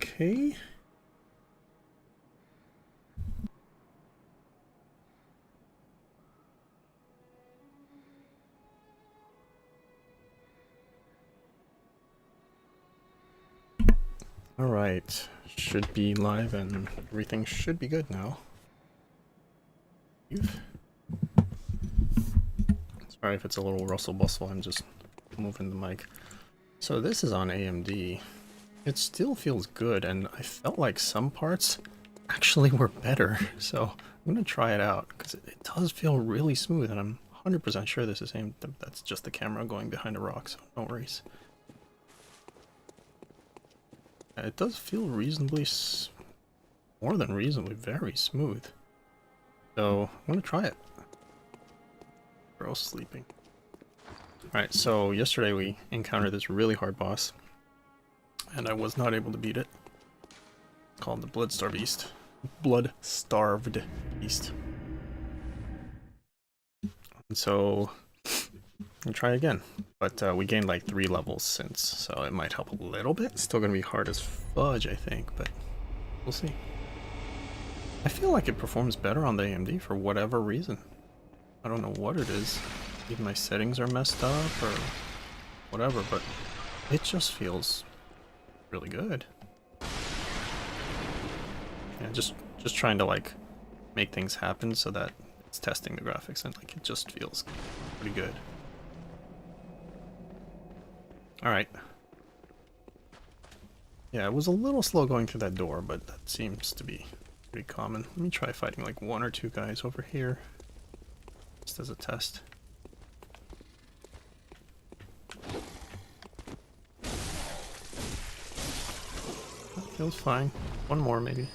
Okay. Alright, should be live and everything should be good now. Sorry if it's a little rustle bustle, I'm just moving the mic. So this is on AMD. It still feels good, and I felt like some parts actually were better, so I'm gonna try it out, because it does feel really smooth, and I'm 100% sure this is AMD. That's just the camera going behind a rock, so no worries. It does feel reasonably, more than reasonably, very smooth. So I'm gonna try it. Girl's sleeping. Alright, so yesterday we encountered this really hard boss, and I was not able to beat it. It's called the Blood-Starved Beast. Blood-Starved Beast. And so, I'll try again. But we gained like 3 levels since, so it might help a little bit. It's still gonna be hard as fudge, I think, but we'll see. I feel like it performs better on the AMD for whatever reason. I don't know what it is. Maybe my settings are messed up or whatever, but it just feels really good. Yeah, just trying to like make things happen so that it's testing the graphics and like it just feels pretty good. Alright. Yeah, it was a little slow going through that door, but that seems to be pretty common. Let me try fighting like 1 or 2 guys over here. Just as a test. That feels fine. 1 more maybe.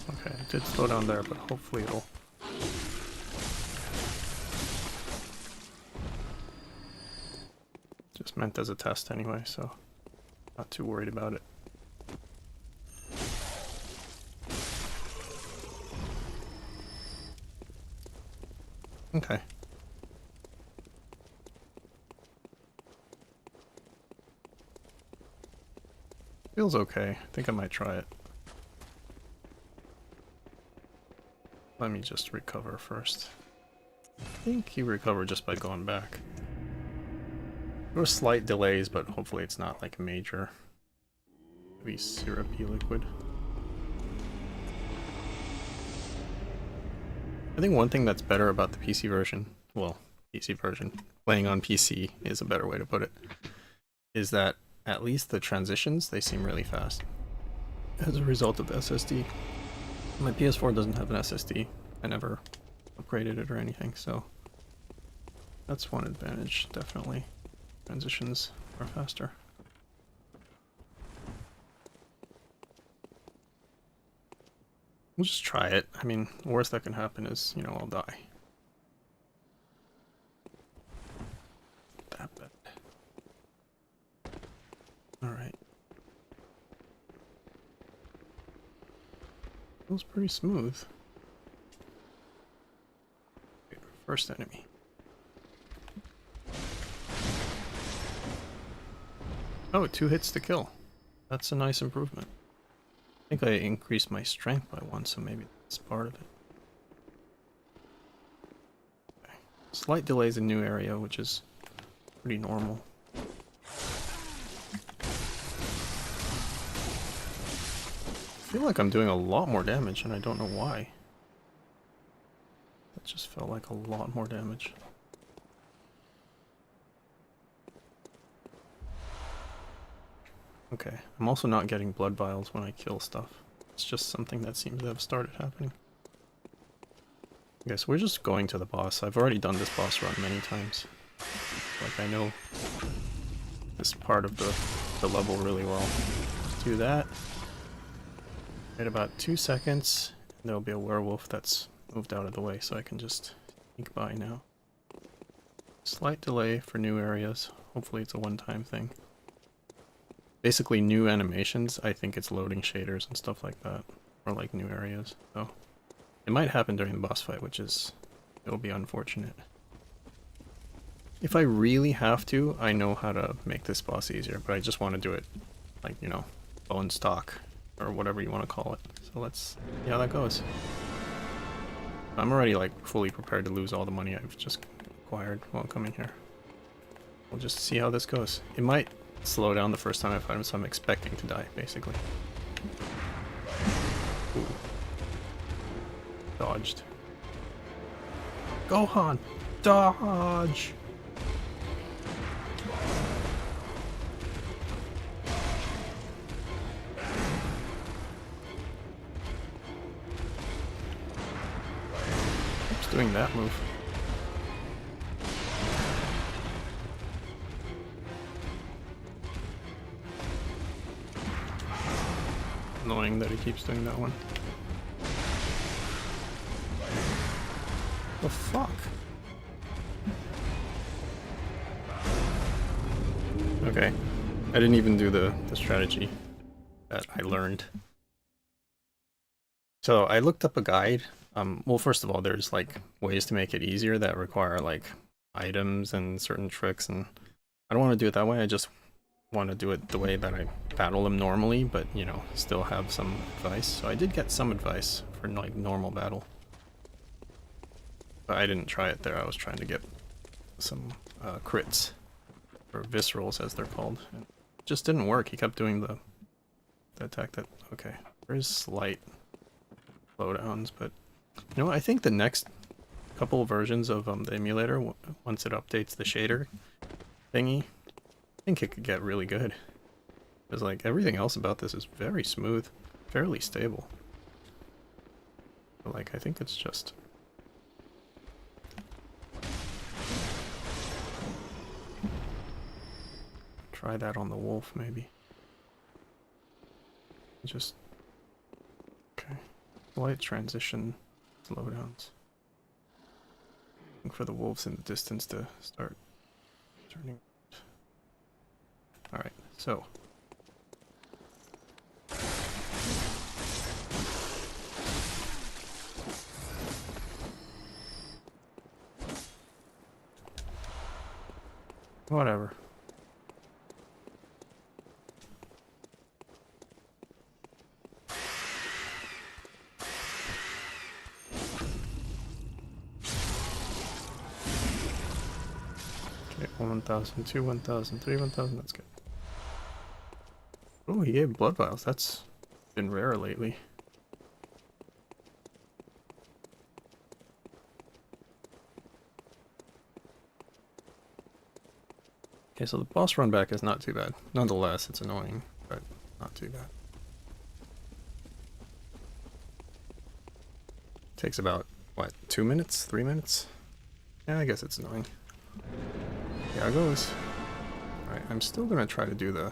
Okay, it did slow down there, but hopefully it'll... Just meant as a test anyway, so not too worried about it. Okay. Feels okay. I think I might try it. Let me just recover first. I think you recover just by going back. There were slight delays, but hopefully it's not like major. Maybe syrupy liquid. I think one thing that's better about the PC version, well, PC version, playing on PC is a better way to put it, is that at least the transitions, they seem really fast. As a result of the SSD. My PS4 doesn't have an SSD. I never upgraded it or anything, so that's one advantage, definitely. Transitions are faster. We'll just try it. I mean, the worst that can happen is, you know, I'll die. That bad. Alright. Feels pretty smooth. Okay, first enemy. Oh, 2 hits to kill. That's a nice improvement. I think I increased my strength by 1, so maybe that's part of it. Okay. Slight delays in new area, which is pretty normal. I feel like I'm doing a lot more damage, and I don't know why. That just felt like a lot more damage. Okay, I'm also not getting blood vials when I kill stuff. It's just something that seems to have started happening. Okay, so we're just going to the boss. I've already done this boss run many times. Like, I know this part of the level really well. Just do that. In about 2 seconds, there'll be a werewolf that's moved out of the way, so I can just sneak by now. Slight delay for new areas. Hopefully it's a one-time thing. Basically new animations, I think it's loading shaders and stuff like that. Or like new areas. So it might happen during the boss fight, which is... it'll be unfortunate. If I really have to, I know how to make this boss easier, but I just want to do it like, you know, bone stock or whatever you want to call it. So let's see how that goes. I'm already like fully prepared to lose all the money I've just acquired while coming here. We'll just see how this goes. It might slow down the first time I fight him, so I'm expecting to die, basically. Ooh. Dodged. Gohan! Dodge! Keeps doing that move. Annoying that he keeps doing that one. The fuck? Okay. I didn't even do the strategy that I learned. So I looked up a guide. Well, first of all, there's like ways to make it easier that require like items and certain tricks, and I don't want to do it that way. I just want to do it the way that I battle him normally, but you know, still have some advice. So I did get some advice for like normal battle. But I didn't try it there. I was trying to get some crits, or viscerals as they're called. It just didn't work. He kept doing the attack that... okay, there's slight slowdowns, but... you know what? I think the next couple of versions of the emulator, once it updates the shader thingy, I think it could get really good. Because like everything else about this is very smooth, fairly stable. But like I think it's just... try that on the wolf, maybe. Just... okay. Light transition slowdowns. Look for the wolves in the distance to start turning. Alright, so. Whatever. Okay, 1,000, 2, 1,000, 3, 1,000, that's good. Oh, he gave blood vials. That's been rare lately. Okay, so the boss run back is not too bad. Nonetheless, it's annoying, but not too bad. Takes about, what, 2 minutes? 3 minutes? Yeah, I guess it's annoying. Yeah, it goes. Alright, I'm still gonna try to do the...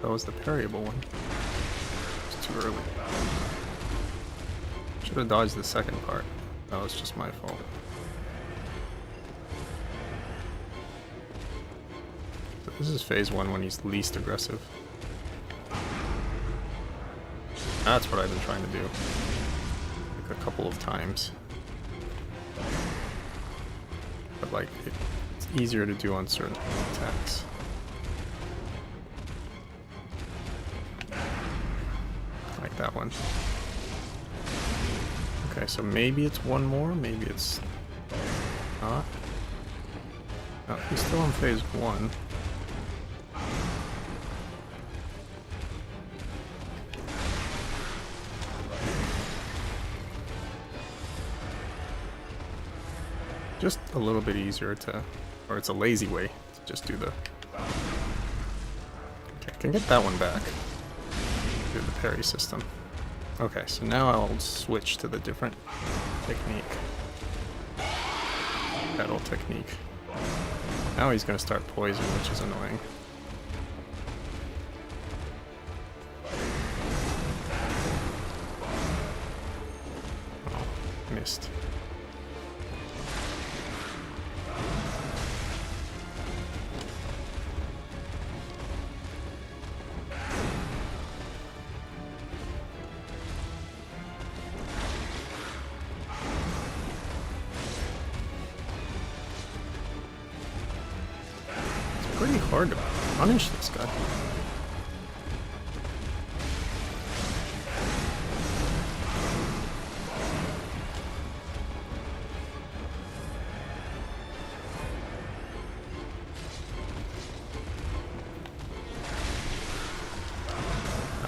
that was the parryable one. It's too early. Should have dodged the second part. That was just my fault. So this is phase 1 when he's least aggressive. That's what I've been trying to do. Like a couple of times. But like, it's easier to do on certain attacks. Like that one. Okay, so maybe it's one more, maybe it's not. No, he's still on phase 1. Just a little bit easier to, or it's a lazy way to just do the... okay, I can get that one back. Do the parry system. Okay, so now I'll switch to the different technique. Battle technique. Now he's gonna start poison, which is annoying. Oh, missed. Pretty hard to punish this guy.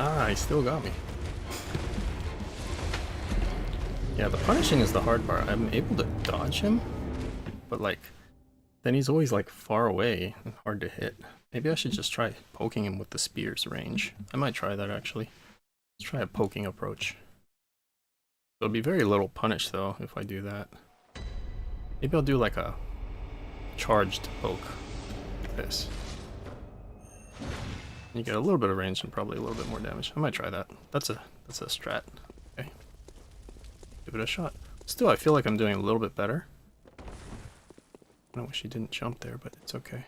Ah, he still got me. Yeah, the punishing is the hard part. I'm able to dodge him, but like, then he's always like far away and hard to hit. Maybe I should just try poking him with the spear's range. I might try that actually. Let's try a poking approach. There'll be very little punish though if I do that. Maybe I'll do like a charged poke like this. You get a little bit of range and probably a little bit more damage. I might try that. That's a strat. Okay. Give it a shot. Still, I feel like I'm doing a little bit better. I wish he didn't jump there, but it's okay.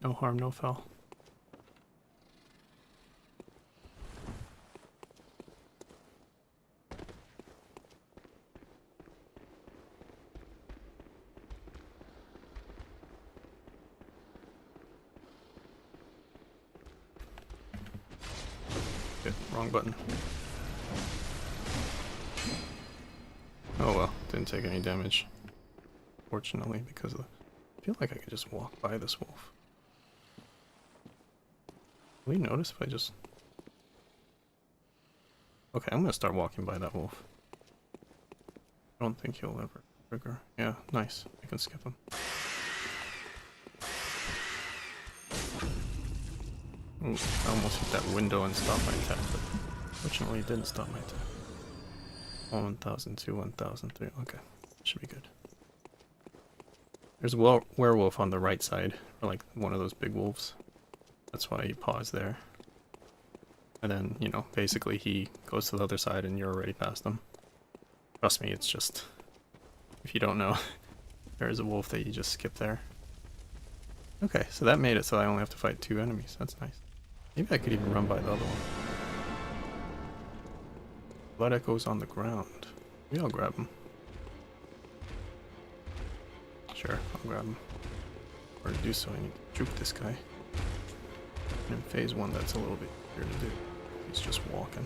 No harm, no foul. Good, wrong button. Oh well, didn't take any damage. Fortunately, because of the... I feel like I could just walk by this wolf. Will you notice if I just... Okay, I'm gonna start walking by that wolf. I don't think he'll ever trigger. Yeah, nice. I can skip him. Ooh, I almost hit that window and stopped my attack, but fortunately it didn't stop my attack. 1002, 1003. Okay, should be good. There's a werewolf on the right side, or like one of those big wolves. That's why you pause there. And then, you know, basically he goes to the other side and you're already past him. Trust me, it's just... If you don't know, there's a wolf that you just skip there. Okay, so that made it so I only have to fight 2 enemies. That's nice. Maybe I could even run by the other one. Blood echoes on the ground. Maybe I'll grab him. Sure, I'll grab him. Or to do so, I need to juke this guy. And in phase 1, that's a little bit easier to do. He's just walking.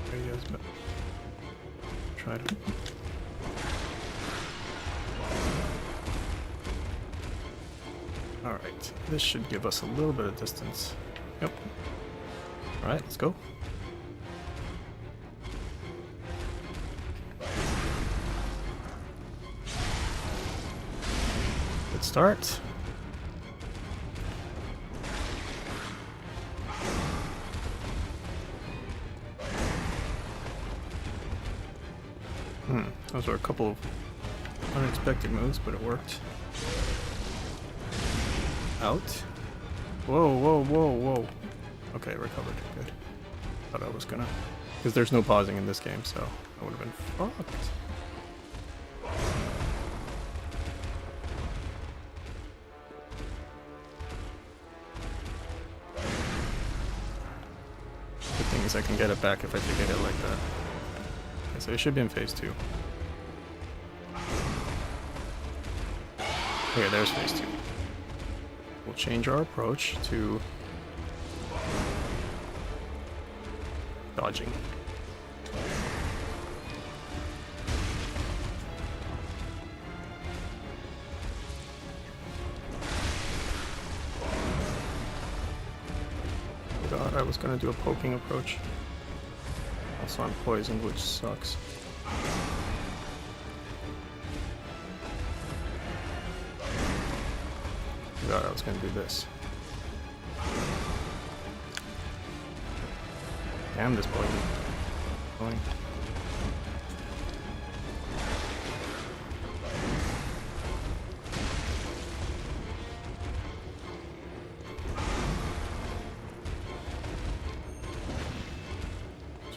There he is, but try to... Alright, this should give us a little bit of distance. Yep. Alright, let's go. Good start. Those were a couple of unexpected moves, but it worked. Out. Whoa, whoa, whoa, whoa. Okay, recovered. Good. Thought I was gonna... Because there's no pausing in this game, so I would have been fucked. Good thing is I can get it back if I take a hit like that. Okay, so it should be in phase 2. Okay, there's phase 2. We'll change our approach to dodging. God, I was gonna do a poking approach. Also, I'm poisoned, which sucks. God, I was gonna do this. Damn this poison. Going.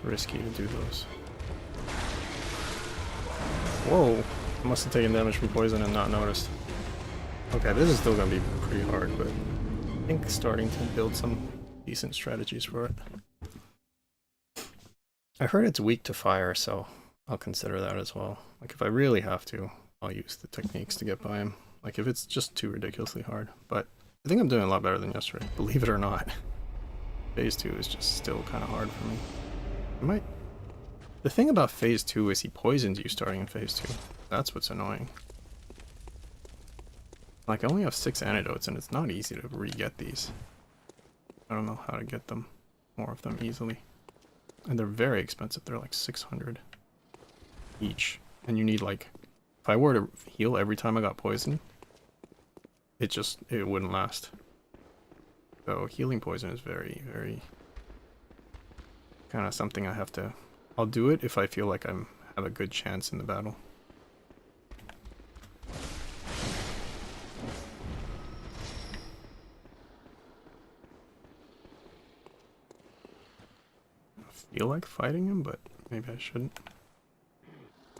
It's risky to do those. Whoa! I must have taken damage from poison and not noticed. Okay, this is still gonna be pretty hard, but I think starting to build some decent strategies for it. I heard it's weak to fire, so I'll consider that as well. Like, if I really have to, I'll use the techniques to get by him. Like, if it's just too ridiculously hard. But I think I'm doing a lot better than yesterday, believe it or not. Phase 2 is just still kind of hard for me. I might... The thing about Phase 2 is he poisons you starting in Phase 2. That's what's annoying. Like, I only have 6 antidotes, and it's not easy to re-get these. I don't know how to get them, more of them easily. And they're very expensive. They're like 600 each. And you need like... If I were to heal every time I got poisoned, it wouldn't last. So healing poison is very, very... kind of something I have to... I'll do it if I feel like I have a good chance in the battle. I feel like fighting him, but maybe I shouldn't.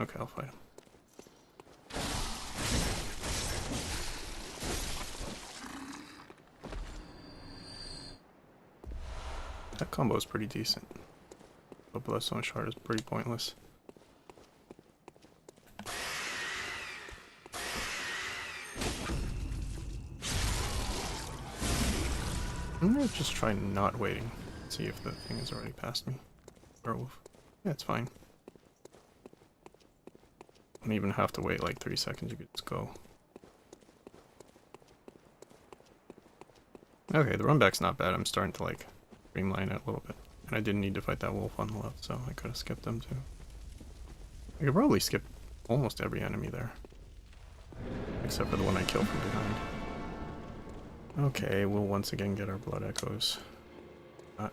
Okay, I'll fight him. That combo is pretty decent. But Bloodstone Shard is pretty pointless. I'm gonna just try not waiting. See if the thing has already passed me. Werewolf. Yeah, it's fine. I don't even have to wait like 3 seconds, you could just go. Okay, the run back's not bad. I'm starting to like streamline it a little bit. And I didn't need to fight that wolf on the left, so I could have skipped them too. I could probably skip almost every enemy there. Except for the one I killed from behind. Okay, we'll once again get our blood echoes. I'll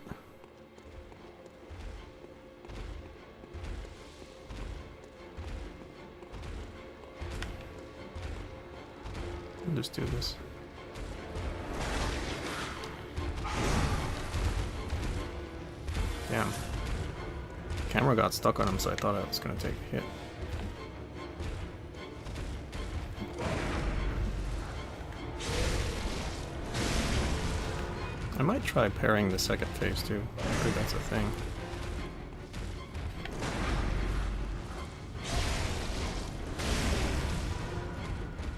just do this. Damn. Camera got stuck on him, so I thought I was gonna take a hit. I might try parrying the second phase too. I heard that's a thing.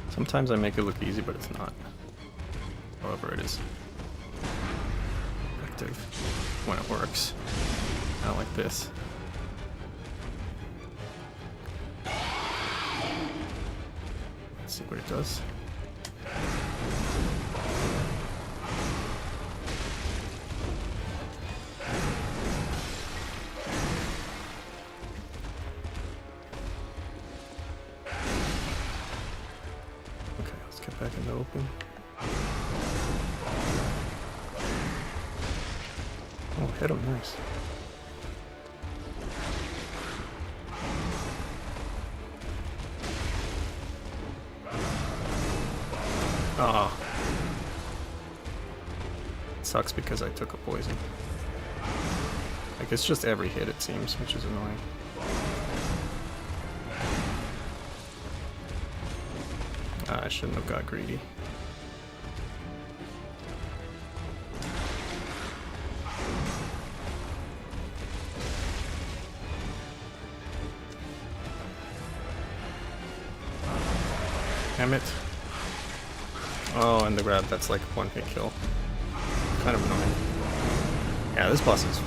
Sometimes I make it look easy, but it's not. However, it is effective when it works. Not like this. Let's see what it does. Okay, let's get back in the open. Oh, hit him, nice. Ah. It sucks because I took a poison. Like, it's just every hit it seems, which is annoying. I shouldn't have got greedy. Damn it. Oh, and the grab, that's like one hit kill. Kind of annoying. Yeah, this boss is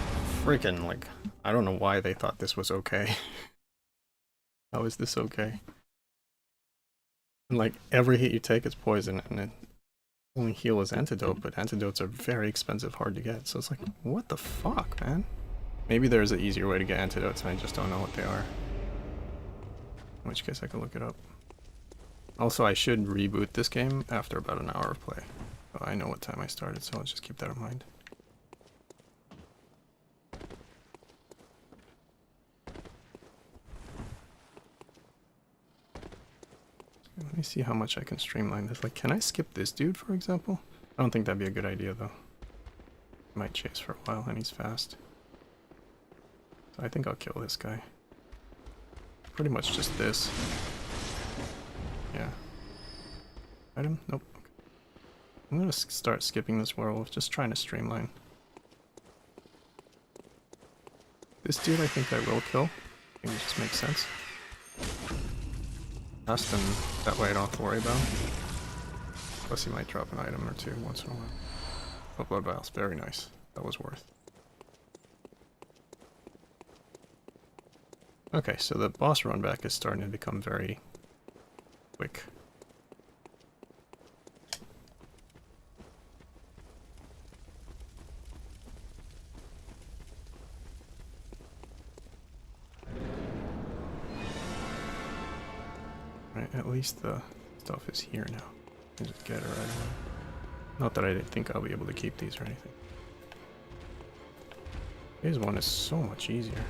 freaking like... I don't know why they thought this was okay. How is this okay? And like, every hit you take is poison, and it only heal is antidote, but antidotes are very expensive, hard to get. So it's like, what the fuck, man? Maybe there's an easier way to get antidotes, and I just don't know what they are. In which case I could look it up. Also, I should reboot this game after about an hour of play. So I know what time I started, so let's just keep that in mind. Let me see how much I can streamline this. Like, can I skip this dude, for example? I don't think that'd be a good idea, though. Might chase for a while, and he's fast. So I think I'll kill this guy. Pretty much just this. Yeah. Item? Nope. I'm gonna start skipping this werewolf, just trying to streamline. This dude I think I will kill. I think it just makes sense. Last him, that way I don't have to worry about him. Plus he might drop an item or two once in a while. Oh, blood vials, very nice. That was worth. Okay, so the boss run back is starting to become very quick. Right, at least the stuff is here now. I can just get it right away. Not that I didn't think I'll be able to keep these or anything. Phase 1 is so much easier.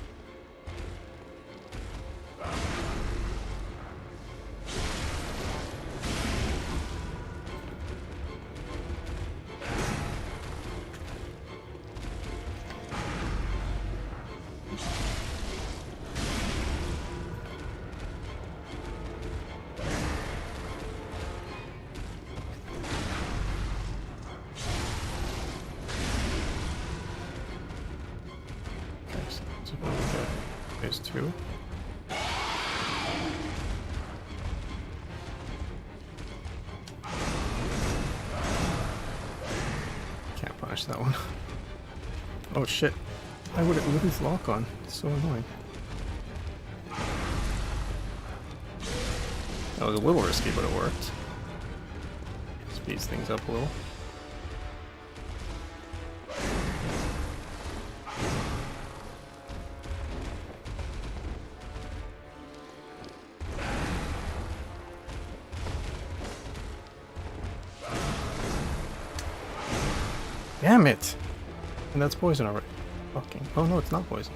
Phase 2. Can't punish that one. Oh shit. I would have with his lock on. It's so annoying. That was a little risky, but it worked. Speeds things up a little. Damn it! And that's poison already. Fucking. Oh no, it's not poison.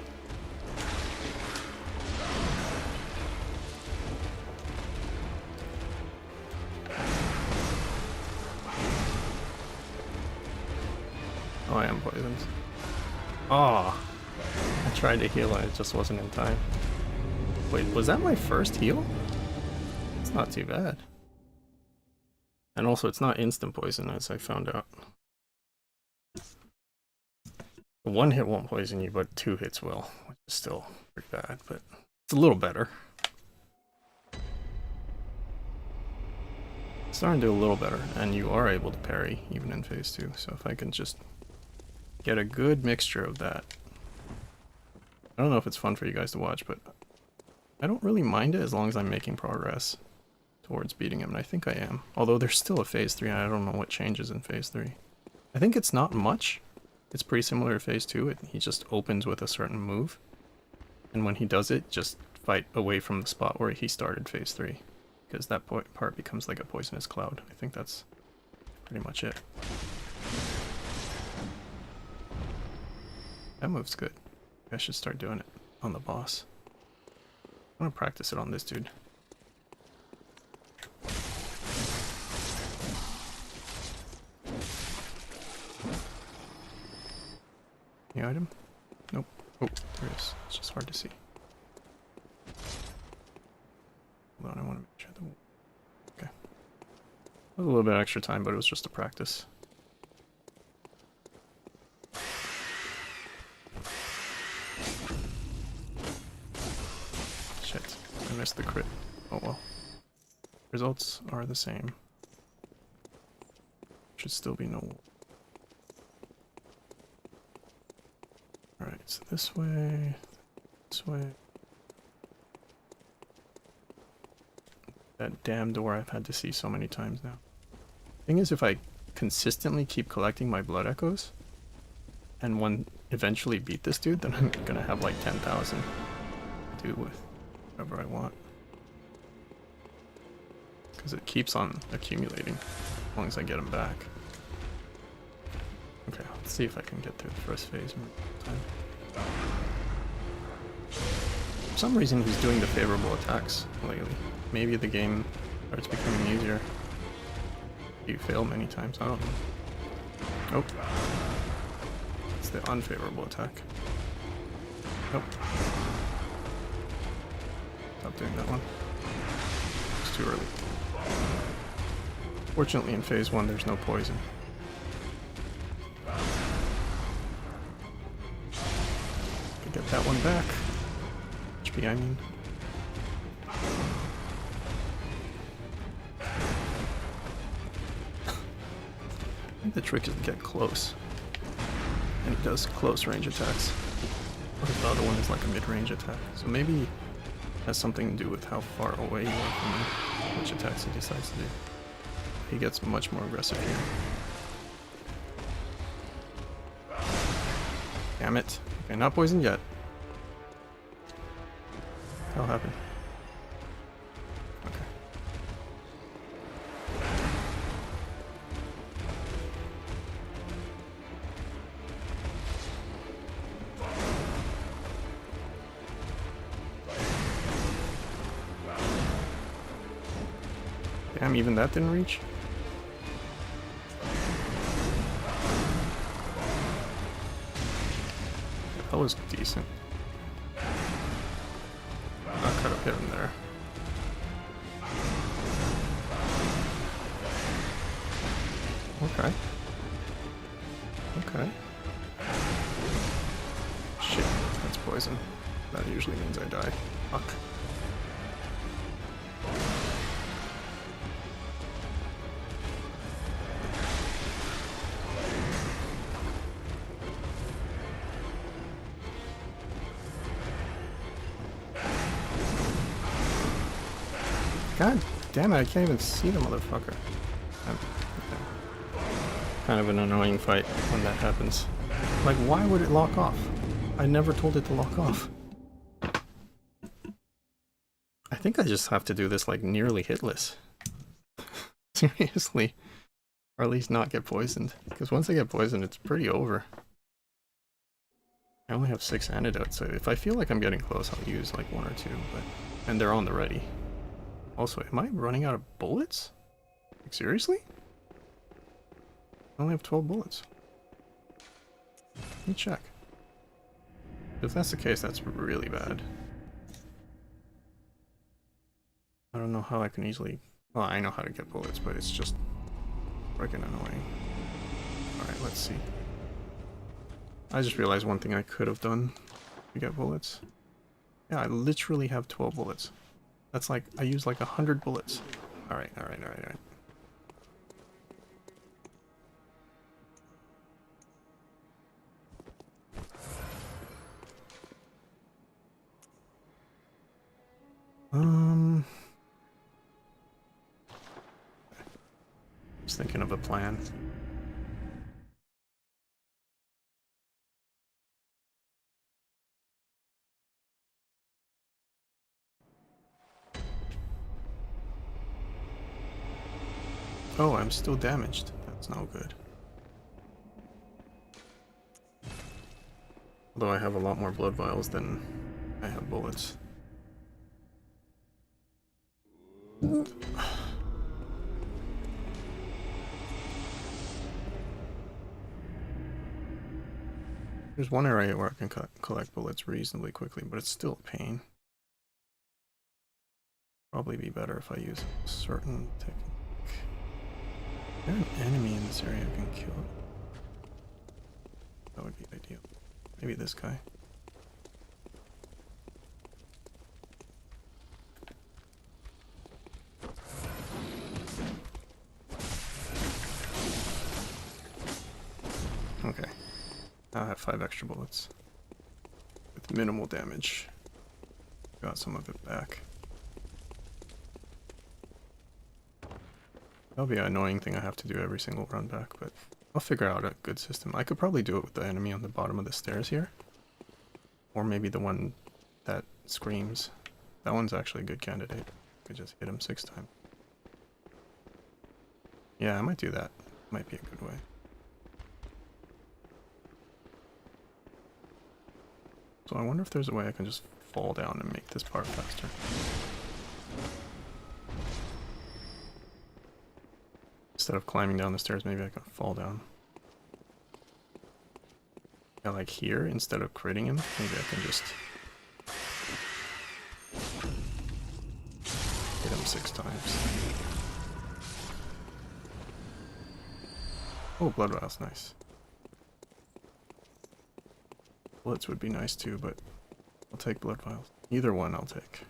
Oh, I am poisoned. Oh! I tried to heal and it just wasn't in time. Wait, was that my first heal? It's not too bad. And also, it's not instant poison, as I found out. One hit won't poison you, but 2 hits will, which is still pretty bad, but it's a little better. It's starting to do a little better, and you are able to parry even in phase 2, so if I can just get a good mixture of that. I don't know if it's fun for you guys to watch, but I don't really mind it as long as I'm making progress towards beating him, and I think I am. Although there's still a phase 3, and I don't know what changes in phase 3. I think it's not much. It's pretty similar to phase 2. He just opens with a certain move, and when he does it, just fight away from the spot where he started phase 3, because that part becomes like a poisonous cloud. I think that's pretty much it. That move's good. I should start doing it on the boss. I'm gonna practice it on this dude. Any item? Nope. Oh, there it is. It's just hard to see. Hold on, I want to make sure the... Okay. It was a little bit extra time, but it was just a practice. Shit. I missed the crit. Oh well. Results are the same. Should still be no... Alright, so this way, this way. That damn door I've had to see so many times now. Thing is, if I consistently keep collecting my blood echoes, and one eventually beat this dude, then I'm gonna have like 10,000 to do with whatever I want. Because it keeps on accumulating, as long as I get him back. Okay, let's see if I can get through the first phase in time. For some reason he's doing the favorable attacks lately. Maybe the game starts becoming easier. You fail many times, I don't know. Oh. It's the unfavorable attack. Nope. Stop doing that one. It's too early. Fortunately, in phase 1, there's no poison. Could get that one back. HP, I mean. I think the trick is to get close. And it does close range attacks. What if the other one is like a mid-range attack? So maybe it has something to do with how far away you are from him, which attacks he decides to do. He gets much more aggressive here. Damn it. Okay, not poisoned yet. That'll happen. Okay. Damn, even that didn't reach? That was decent. I could have hit him there. Okay. Okay. Shit, that's poison. That usually means I die. Fuck. God damn it, I can't even see the motherfucker. Kind of an annoying fight when that happens. Like, why would it lock off? I never told it to lock off. I think I just have to do this like nearly hitless. Seriously. Or at least not get poisoned. Because once I get poisoned, it's pretty over. I only have 6 antidotes, so if I feel like I'm getting close, I'll use like 1 or 2, but... And they're on the ready. Also, am I running out of bullets? Like, seriously? I only have 12 bullets. Let me check. If that's the case, that's really bad. I don't know how I can easily... Well, I know how to get bullets, but it's just freaking annoying. Alright, let's see. I just realized one thing I could have done to get bullets. Yeah, I literally have 12 bullets. That's like, I used like 100 bullets. Alright, alright, alright, alright. Just thinking of a plan. Oh, I'm still damaged. That's no good. Although I have a lot more blood vials than I have bullets. There's one area where I can collect bullets reasonably quickly, but it's still a pain. Probably be better if I use a certain technique. Is there an enemy in this area I can kill? That would be ideal. Maybe this guy. Okay. Now I have 5 extra bullets. With minimal damage. Got some of it back. That'll be an annoying thing I have to do every single run back, but I'll figure out a good system. I could probably do it with the enemy on the bottom of the stairs here. Or maybe the one that screams. That one's actually a good candidate. I could just hit him 6 times. Yeah, I might do that. Might be a good way. So I wonder if there's a way I can just fall down and make this part faster. Instead of climbing down the stairs, maybe I can fall down. Yeah, like here, instead of critting him, maybe I can just hit him 6 times. Oh, blood vials, nice. Bullets would be nice too, but I'll take blood vials. Either one I'll take.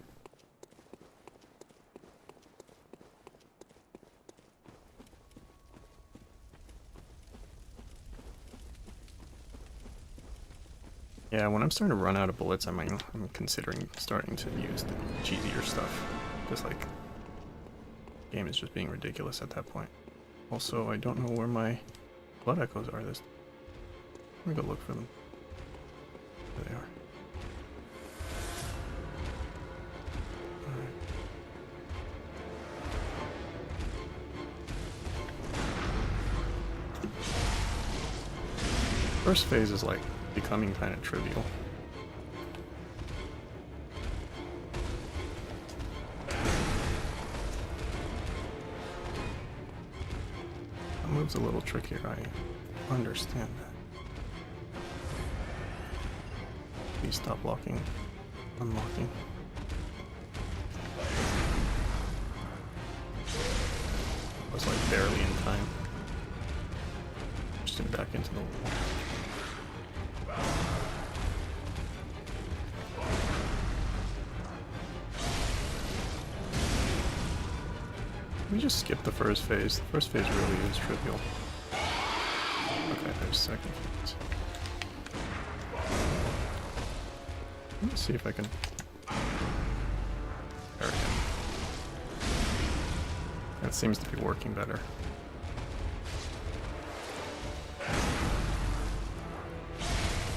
Yeah, when I'm starting to run out of bullets, I'm considering starting to use the cheesier stuff. Because, like, the game is just being ridiculous at that point. Also, I don't know where my blood echoes are this time. Let me go look for them. There they are. Alright. First phase is, like, becoming kind of trivial. That move's a little trickier, I understand that. Please stop blocking, unlocking. I was like barely in time. Just back into the wall. We just skip the first phase. The first phase really is trivial. Okay, there's second phase. Let me see if I can parry him. That seems to be working better.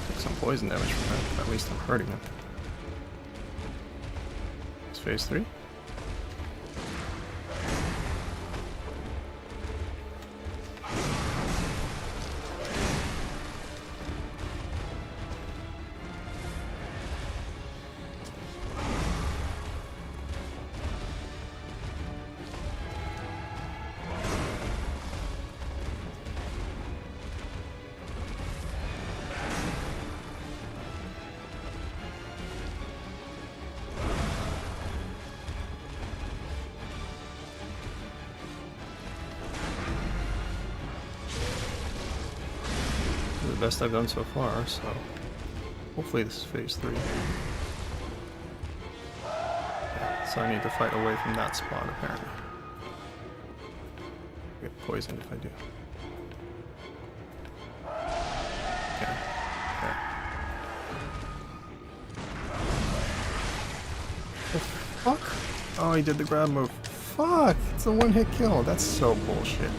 Took some poison damage from that, but at least I'm hurting him. It's phase 3. The best I've done so far, so hopefully this is phase 3. Yeah, so I need to fight away from that spot apparently. I'll get poisoned if I do. Okay. Okay. The fuck? Oh, he did the grab move. Fuck! It's a one-hit kill. That's so bullshit.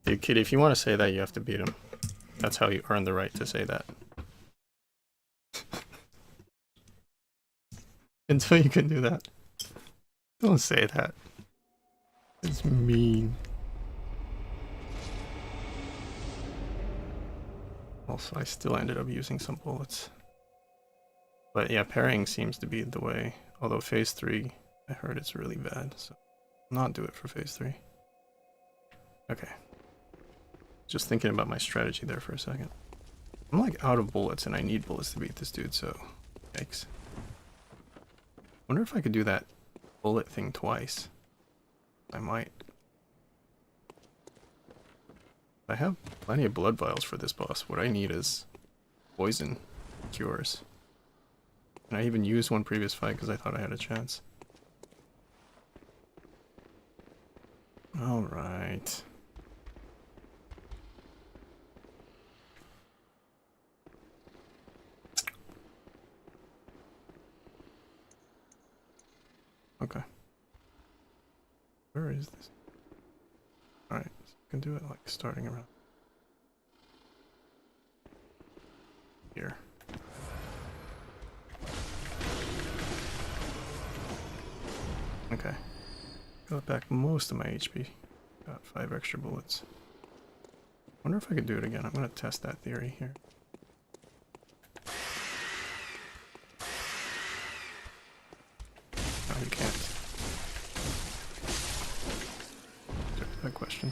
Dude, kid, if you want to say that, you have to beat him. That's how you earn the right to say that. Until you can do that. Don't say that. It's mean. Also, I still ended up using some bullets. But yeah, parrying seems to be the way. Although phase 3, I heard it's really bad, so I'll not do it for phase 3. Okay. Just thinking about my strategy there for a second. I'm like out of bullets and I need bullets to beat this dude, so yikes. Wonder if I could do that bullet thing twice. I might. I have plenty of blood vials for this boss. What I need is poison cures. And I even used one previous fight because I thought I had a chance. Alright. Okay. Where is this? Alright, so I can do it like starting around here. Okay. Got back most of my HP. Got 5 extra bullets. Wonder if I could do it again. I'm gonna test that theory here. No, you can't. Check that question.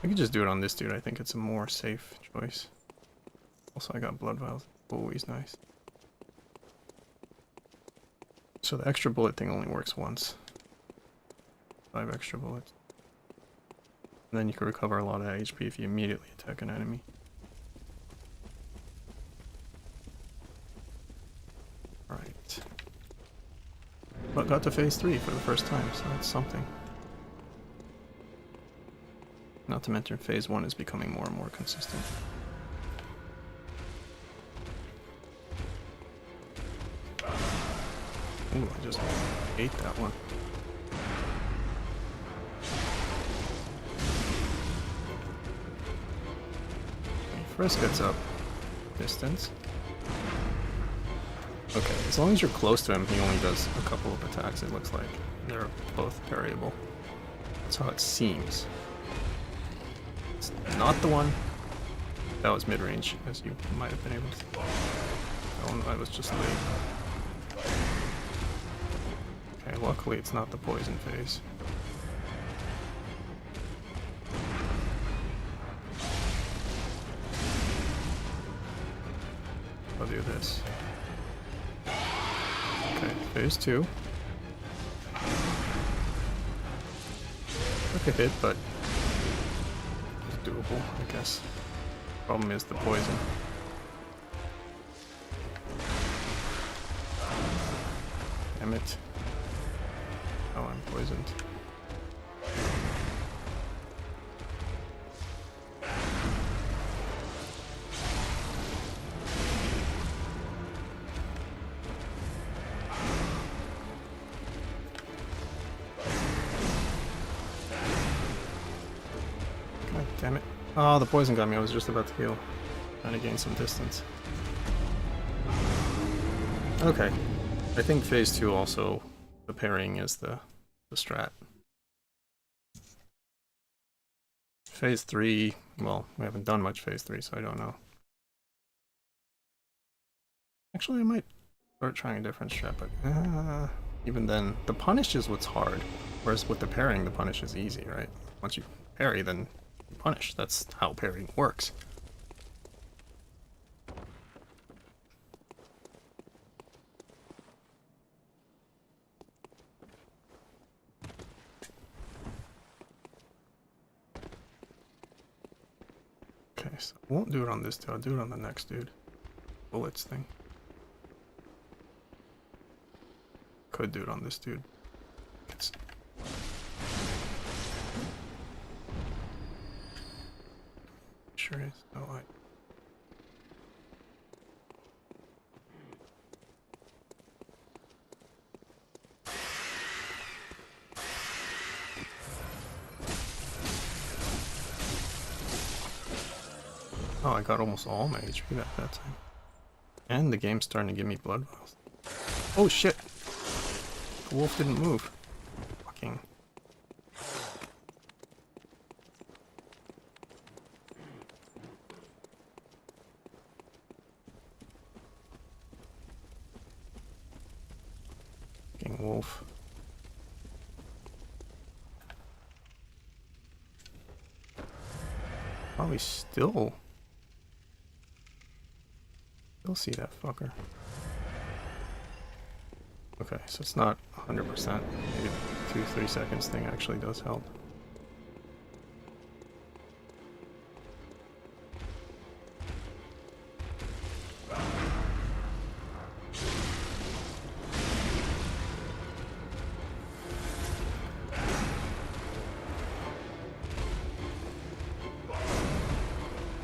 I could just do it on this dude. I think it's a more safe choice. Also, I got blood vials. Always nice. So the extra bullet thing only works once. 5 extra bullets. And then you can recover a lot of HP if you immediately attack an enemy. Alright. But got to phase 3 for the first time, so that's something. Not to mention phase 1 is becoming more and more consistent. Ooh, I just ate that one. First gets up distance. Okay, as long as you're close to him, he only does a couple of attacks, it looks like. They're both variable. That's how it seems. It's not the one that was mid-range, as you might have been able to. That one I was just late. Okay, luckily it's not the poison phase. I'll do this. Okay, phase 2. Took a hit, but it's doable, I guess. Problem is the poison. Damn it. Oh, I'm poisoned. God damn it. Oh, the poison got me. I was just about to heal. Trying to gain some distance. Okay. I think phase 2 also, the parrying is the strat. Phase 3, well, we haven't done much phase 3, so I don't know. Actually, I might start trying a different strat, but even then, the punish is what's hard. Whereas with the parrying, the punish is easy, right? Once you parry, then you punish. That's how parrying works. Okay, so I won't do it on this dude, I'll do it on the next dude. Bullets thing. Could do it on this dude. It's... Sure is. Oh, Oh, I got almost all my HP that time. And the game's starting to give me blood vials. Oh shit! The wolf didn't move. Fucking... Fucking wolf. Oh, he's still see that fucker. Okay, so it's not 100%. Maybe the 2-3 seconds thing actually does help.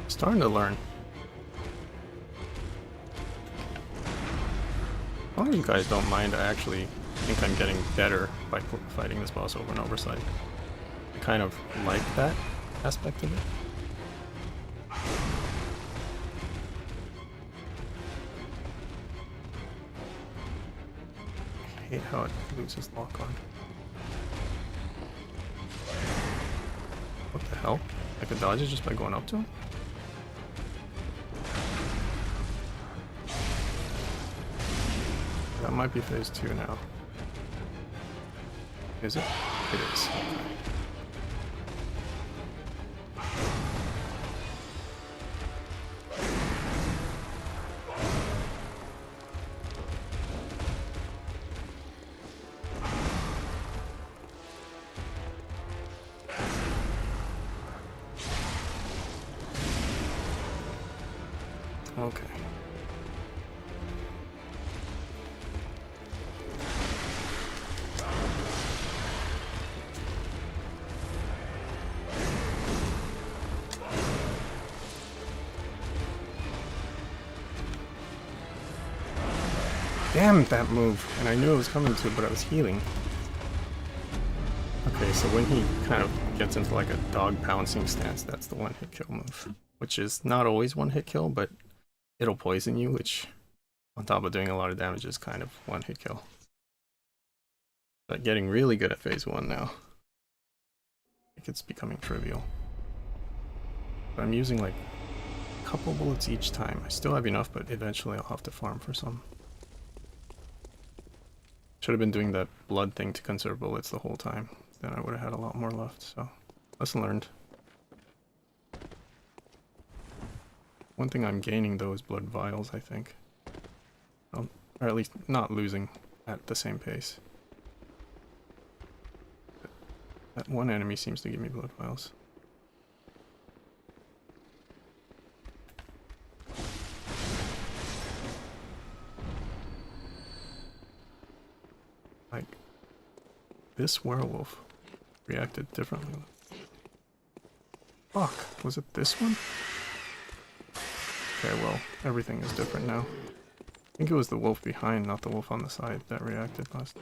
Starting to learn. As long as you guys don't mind, I actually think I'm getting better by fighting this boss over and over, so I kind of like that aspect of it. I hate how it loses lock on. What the hell? I could dodge it just by going up to him? That might be phase 2 now. Is it? It is. Okay. Okay. Damn that move! And I knew it was coming to, but I was healing. Okay, so when he kind of gets into like a dog pouncing stance, that's the one hit kill move. Which is not always one hit kill, but it'll poison you, which on top of doing a lot of damage is kind of one hit kill. But getting really good at phase 1 now. I think it's becoming trivial. But I'm using like a couple bullets each time. I still have enough, but eventually I'll have to farm for some. Should have been doing that blood thing to conserve bullets the whole time. Then I would have had a lot more left, so lesson learned. One thing I'm gaining though is blood vials, I think. Or at least not losing at the same pace. That one enemy seems to give me blood vials. Like, this werewolf reacted differently. Fuck, was it this one? Okay, well, everything is different now. I think it was the wolf behind, not the wolf on the side, that reacted last.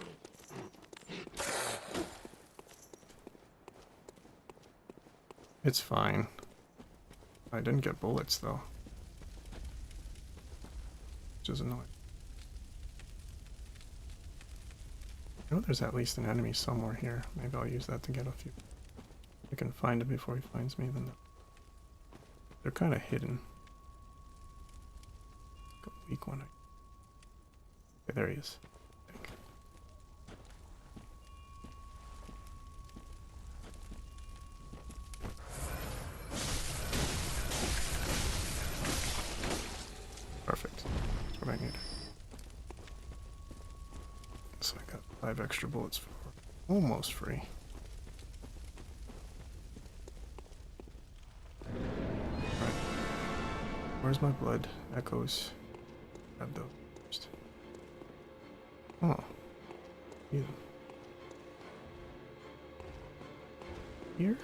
It's fine. I didn't get bullets, though. Which is annoying. I know there's at least an enemy somewhere here. Maybe I'll use that to get a few. If I can find him before he finds me, then they're kind of hidden. A weak one. Okay, there he is. I think. Perfect. That's what I need. So I got 5 extra bullets for almost free. Alright. Where's my blood? Echoes. Grab those first. Oh. Yeah. Here?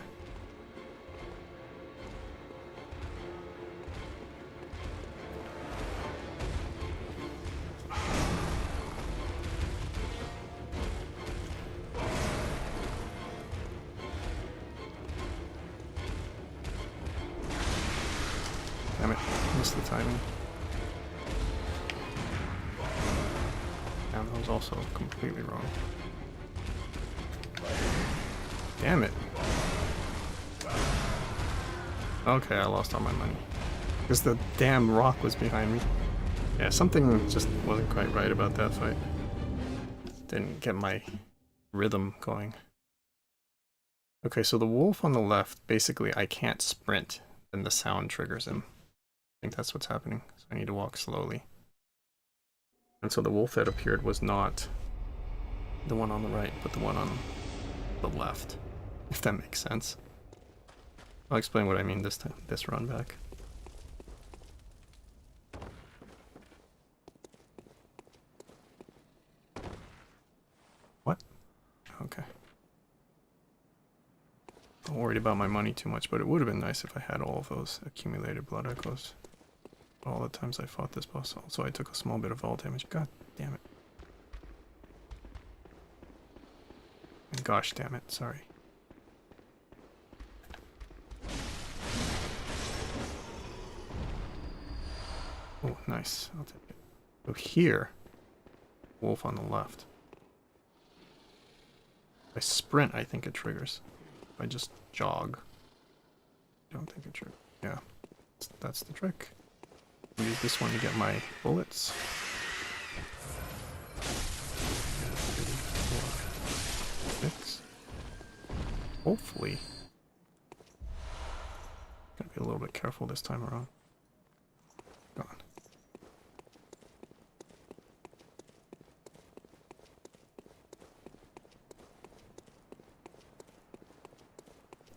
Damn it, missed the timing. Damn, that was also completely wrong. Damn it. Okay, I lost all my money. Because the damn rock was behind me. Yeah, something just wasn't quite right about that fight. Didn't get my rhythm going. Okay, so the wolf on the left, basically I can't sprint, then the sound triggers him. I think that's what's happening, so I need to walk slowly. And so the wolf that appeared was not the one on the right, but the one on the left, if that makes sense. I'll explain what I mean this time, this run back. What? Okay. Not worried about my money too much, but it would have been nice if I had all of those accumulated blood echoes. All the times I fought this boss. Also, I took a small bit of fall damage. God damn it. And gosh damn it, sorry. Oh, nice. I'll take it. So here, wolf on the left. If I sprint, I think it triggers. If I just jog, I don't think it triggers. Yeah, that's the trick. Use this one to get my bullets. 6. Hopefully. Gotta be a little bit careful this time around. Gone.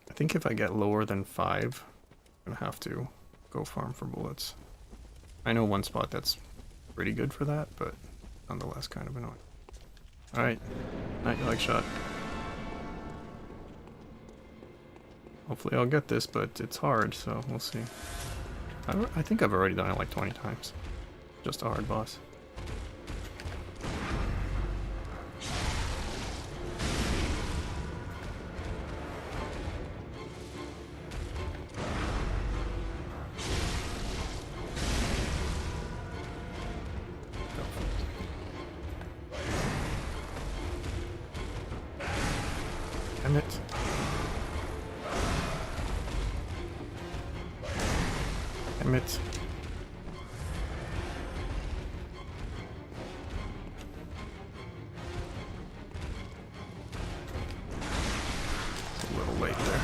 I think if I get lower than 5, I'm gonna have to go farm for bullets. I know one spot that's pretty good for that, but nonetheless kind of annoying. Alright, night-like shot. Hopefully I'll get this, but it's hard, so we'll see. I think I've already done it like 20 times. Just a hard boss. Damn it. Damn it. A little late there.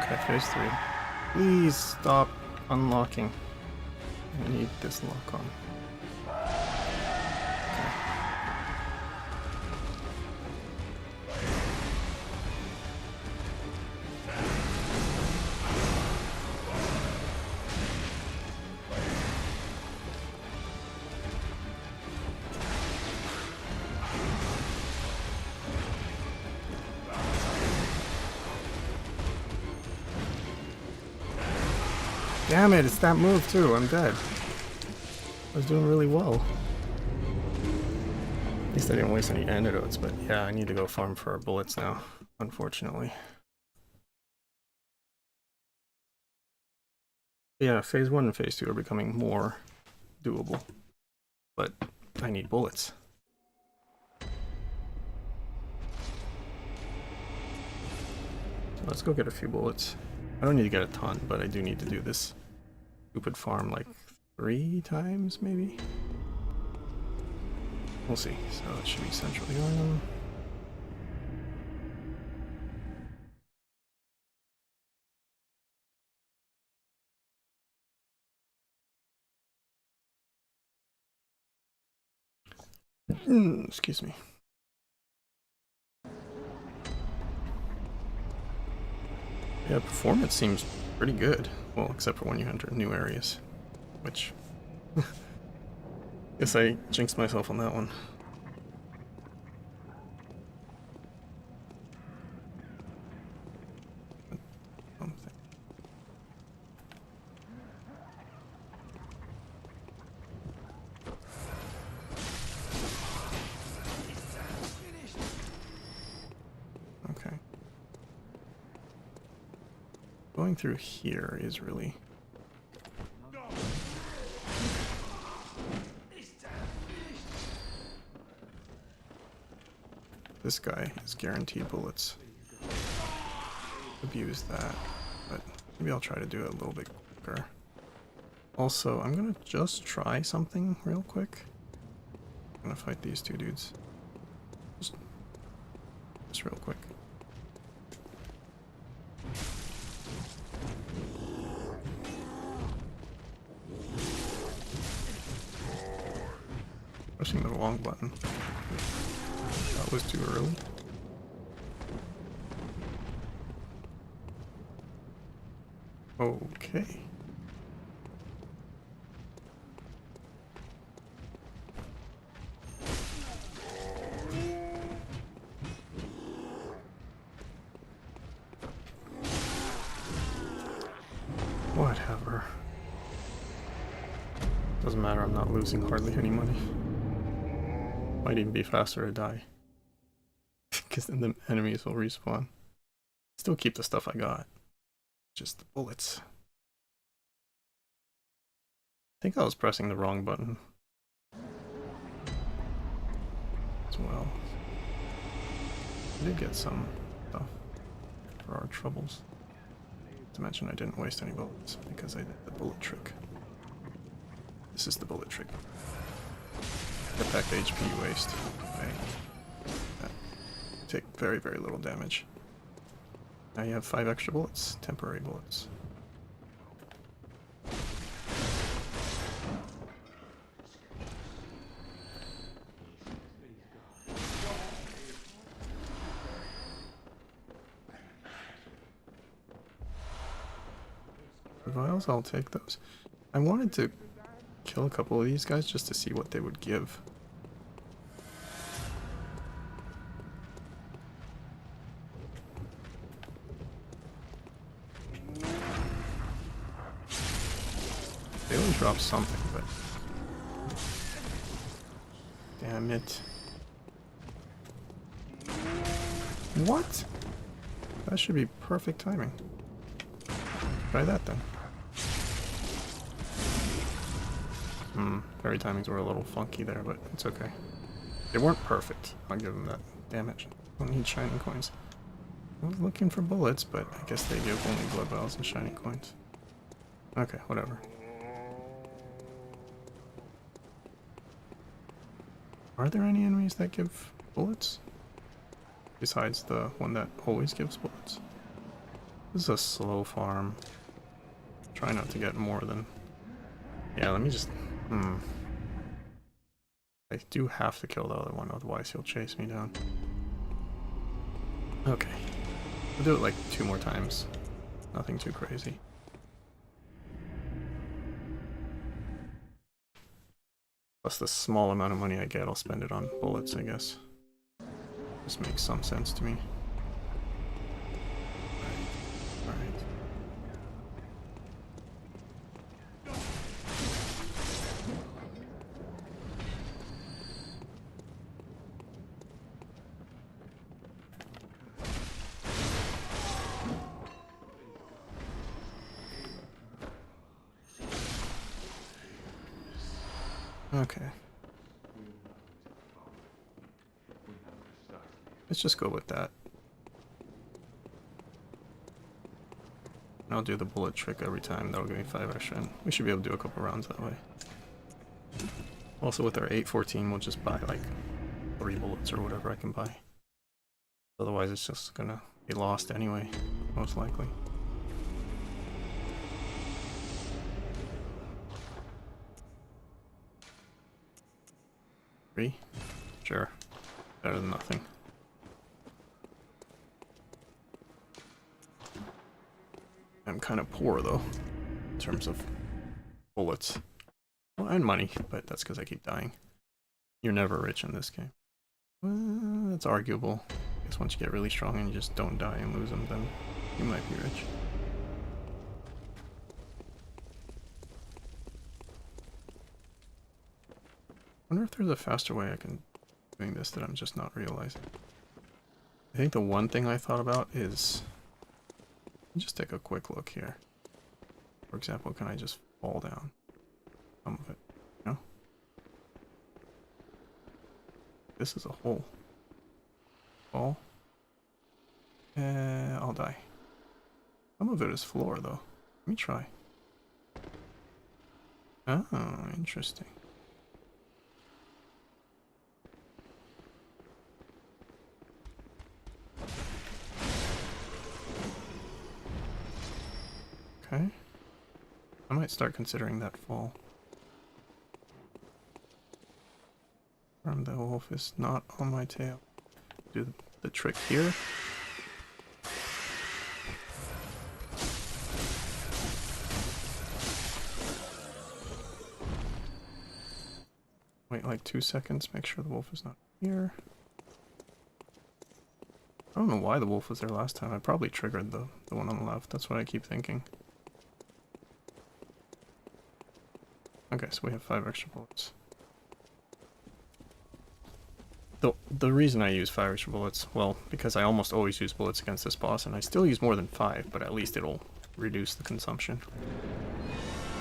Okay, phase 3. Please stop unlocking. I need this lock on. Okay. Damn it, it's that move too, I'm dead. I was doing really well. At least I didn't waste any antidotes, but yeah, I need to go farm for our bullets now, unfortunately. Yeah, phase 1 and phase 2 are becoming more doable, but I need bullets. So let's go get a few bullets. I don't need to get a ton, but I do need to do this stupid farm like 3 times, maybe? We'll see. So it should be centrally on. Excuse me. Yeah, performance seems pretty good. Well, except for when you enter new areas. Which... guess I jinxed myself on that one. Okay. Going through here is really... This guy is guaranteed bullets. Abuse that, but maybe I'll try to do it a little bit quicker. Also, I'm gonna just try something real quick. I'm gonna fight these 2 dudes. Just real quick. Pressing the wrong button. That was too early. Okay. Whatever. Doesn't matter, I'm not losing hardly any money. Might even be faster to die. because then the enemies will respawn. Still keep the stuff I got. Just the bullets. I think I was pressing the wrong button as well. We did get some stuff for our troubles. Not to mention I didn't waste any bullets because I did the bullet trick. This is the bullet trick. Get back the HP you waste. Take very, very little damage. Now you have 5 extra bullets, temporary bullets. Vials, I'll take those. I wanted to kill a couple of these guys just to see what they would give. They only drop something, but... Damn it. What? That should be perfect timing. Try that then. Fairy timings were a little funky there, but it's okay. They weren't perfect. I'll give them that. Damage. Don't need shining coins. I was looking for bullets, but I guess they give only blood vials and shining coins. Okay, whatever. Are there any enemies that give bullets? Besides the one that always gives bullets? This is a slow farm. Try not to get more than... Yeah, let me just... I do have to kill the other one, otherwise he'll chase me down. Okay. We'll do it like 2 more times. Nothing too crazy. Plus the small amount of money I get, I'll spend it on bullets, I guess. This makes some sense to me. Alright. Okay. Let's just go with that. And I'll do the bullet trick every time. That'll give me 5 extra, and we should be able to do a couple rounds that way. Also with our 814, we'll just buy like 3 bullets or whatever I can buy. Otherwise it's just gonna be lost anyway, most likely. Three? Sure. Better than nothing. I'm kind of poor though, in terms of bullets. Well, and money, but that's because I keep dying. You're never rich in this game. Well, that's arguable. I guess once you get really strong and you just don't die and lose them, then you might be rich. I wonder if there's a faster way I can doing this that I'm just not realizing. I think the one thing I thought about is... just take a quick look here. For example, can I just fall down? Some of it, you know? This is a hole. Fall. I'll die. Some of it is floor, though. Let me try. Oh, interesting. Okay. I might start considering that fall. The wolf is not on my tail. Do the trick here. Wait like 2 seconds, make sure the wolf is not here. I don't know why the wolf was there last time. I probably triggered the one on the left. That's what I keep thinking. Okay, so we have 5 extra bullets. The reason I use 5 extra bullets, well, because I almost always use bullets against this boss, and I still use more than 5, but at least it'll reduce the consumption.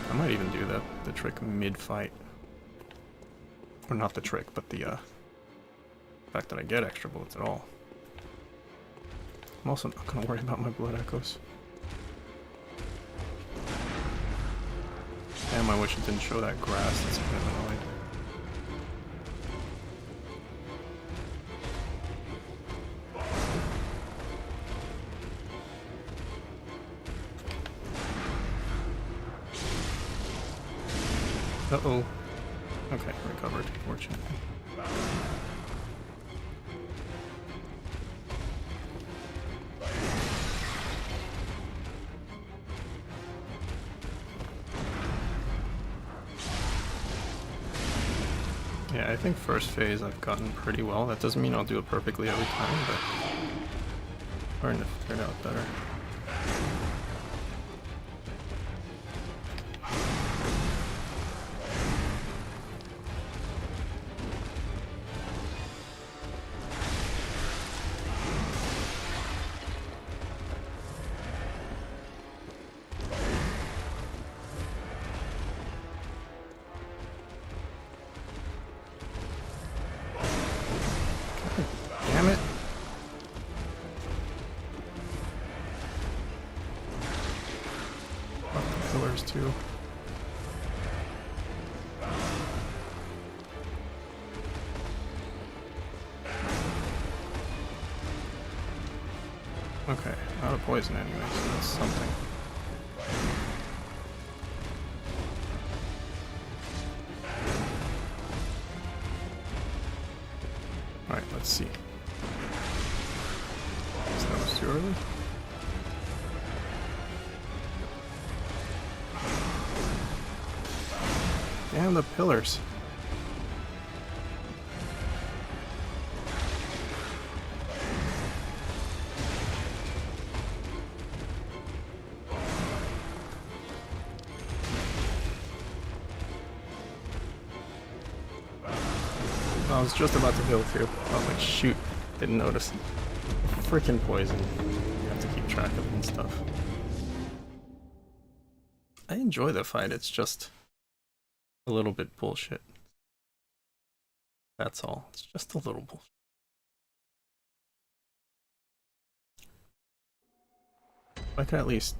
I might even do the trick mid-fight. Or not the trick, but the fact that I get extra bullets at all. I'm also not going to worry about my blood echoes. Damn, I wish it didn't show that grass. That's kind of annoying. Uh-oh. Okay, recovered, fortunately. Yeah, I think first phase I've gotten pretty well. That doesn't mean I'll do it perfectly every time, but I'm starting to figure it out better. Damn it. Fuck the pillars too. Okay, out of poison anyway, so that's something. Alright, let's see. That was too early. Damn the pillars. I was just about to heal too. I was like, shoot, didn't notice. Freaking poison. You have to keep track of it and stuff. I enjoy the fight, it's just a little bit bullshit. That's all. It's just a little bullshit. If I could at least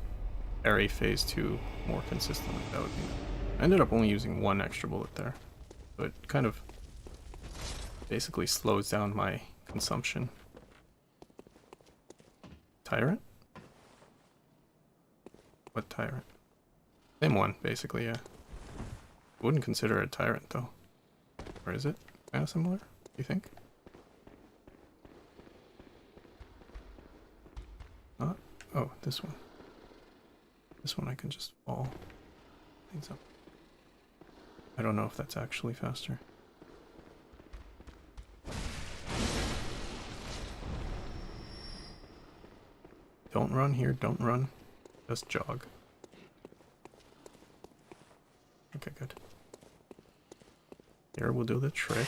parry phase 2 more consistently, that would be nice. I ended up only using 1 extra bullet there. So it kind of basically slows down my consumption. Tyrant? What tyrant? Same one, basically, yeah. Wouldn't consider it a tyrant, though. Or is it? Kind of similar, do you think? Not? Oh, this one. This one I can just fall things up. I don't know if that's actually faster. Don't run here, don't run. Just jog. Okay, good. Here we'll do the trick.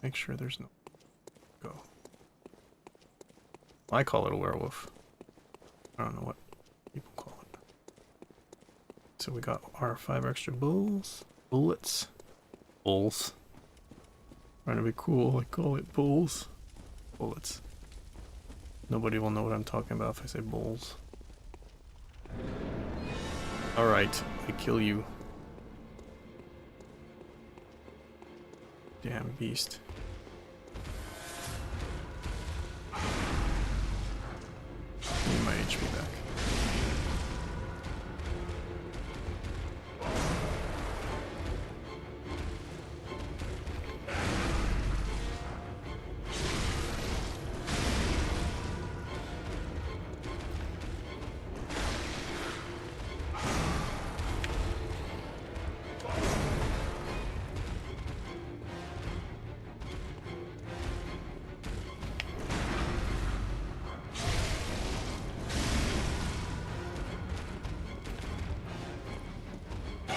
Make sure there's no go. I call it a werewolf. I don't know what people call it. So we got our 5 extra bullets. Bulls. Trying to be cool, I call it bulls. Bullets. Nobody will know what I'm talking about if I say bulls. Alright, I kill you. Damn beast. Need my HP back.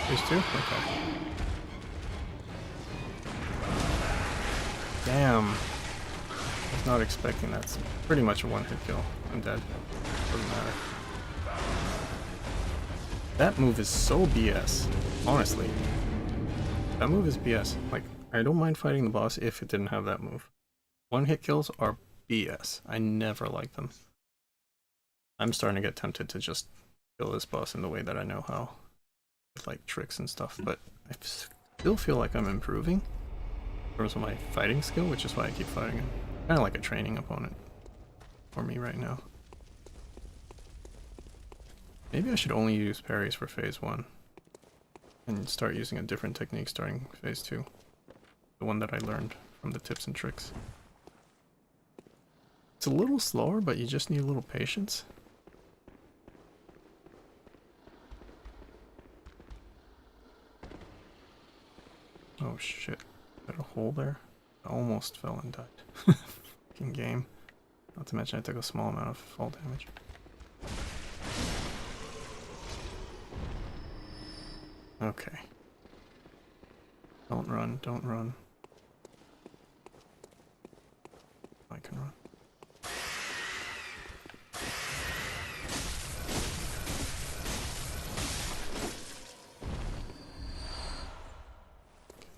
Phase 2? Okay. Damn. I was not expecting that. It's pretty much a one-hit kill. I'm dead. Doesn't matter. That move is so BS. Honestly. That move is BS. Like, I don't mind fighting the boss if it didn't have that move. One-hit kills are BS. I never like them. I'm starting to get tempted to just kill this boss in the way that I know how. With, like, tricks and stuff, but I still feel like I'm improving in terms of my fighting skill, which is why I keep fighting him. Kind of like a training opponent for me right now. Maybe I should only use parries for phase 1 and start using a different technique starting phase 2. The one that I learned from the tips and tricks. It's a little slower, but you just need a little patience. Oh shit. Got a hole there? I almost fell and died. Fucking game. Not to mention I took a small amount of fall damage. Okay. Don't run, don't run. I can run.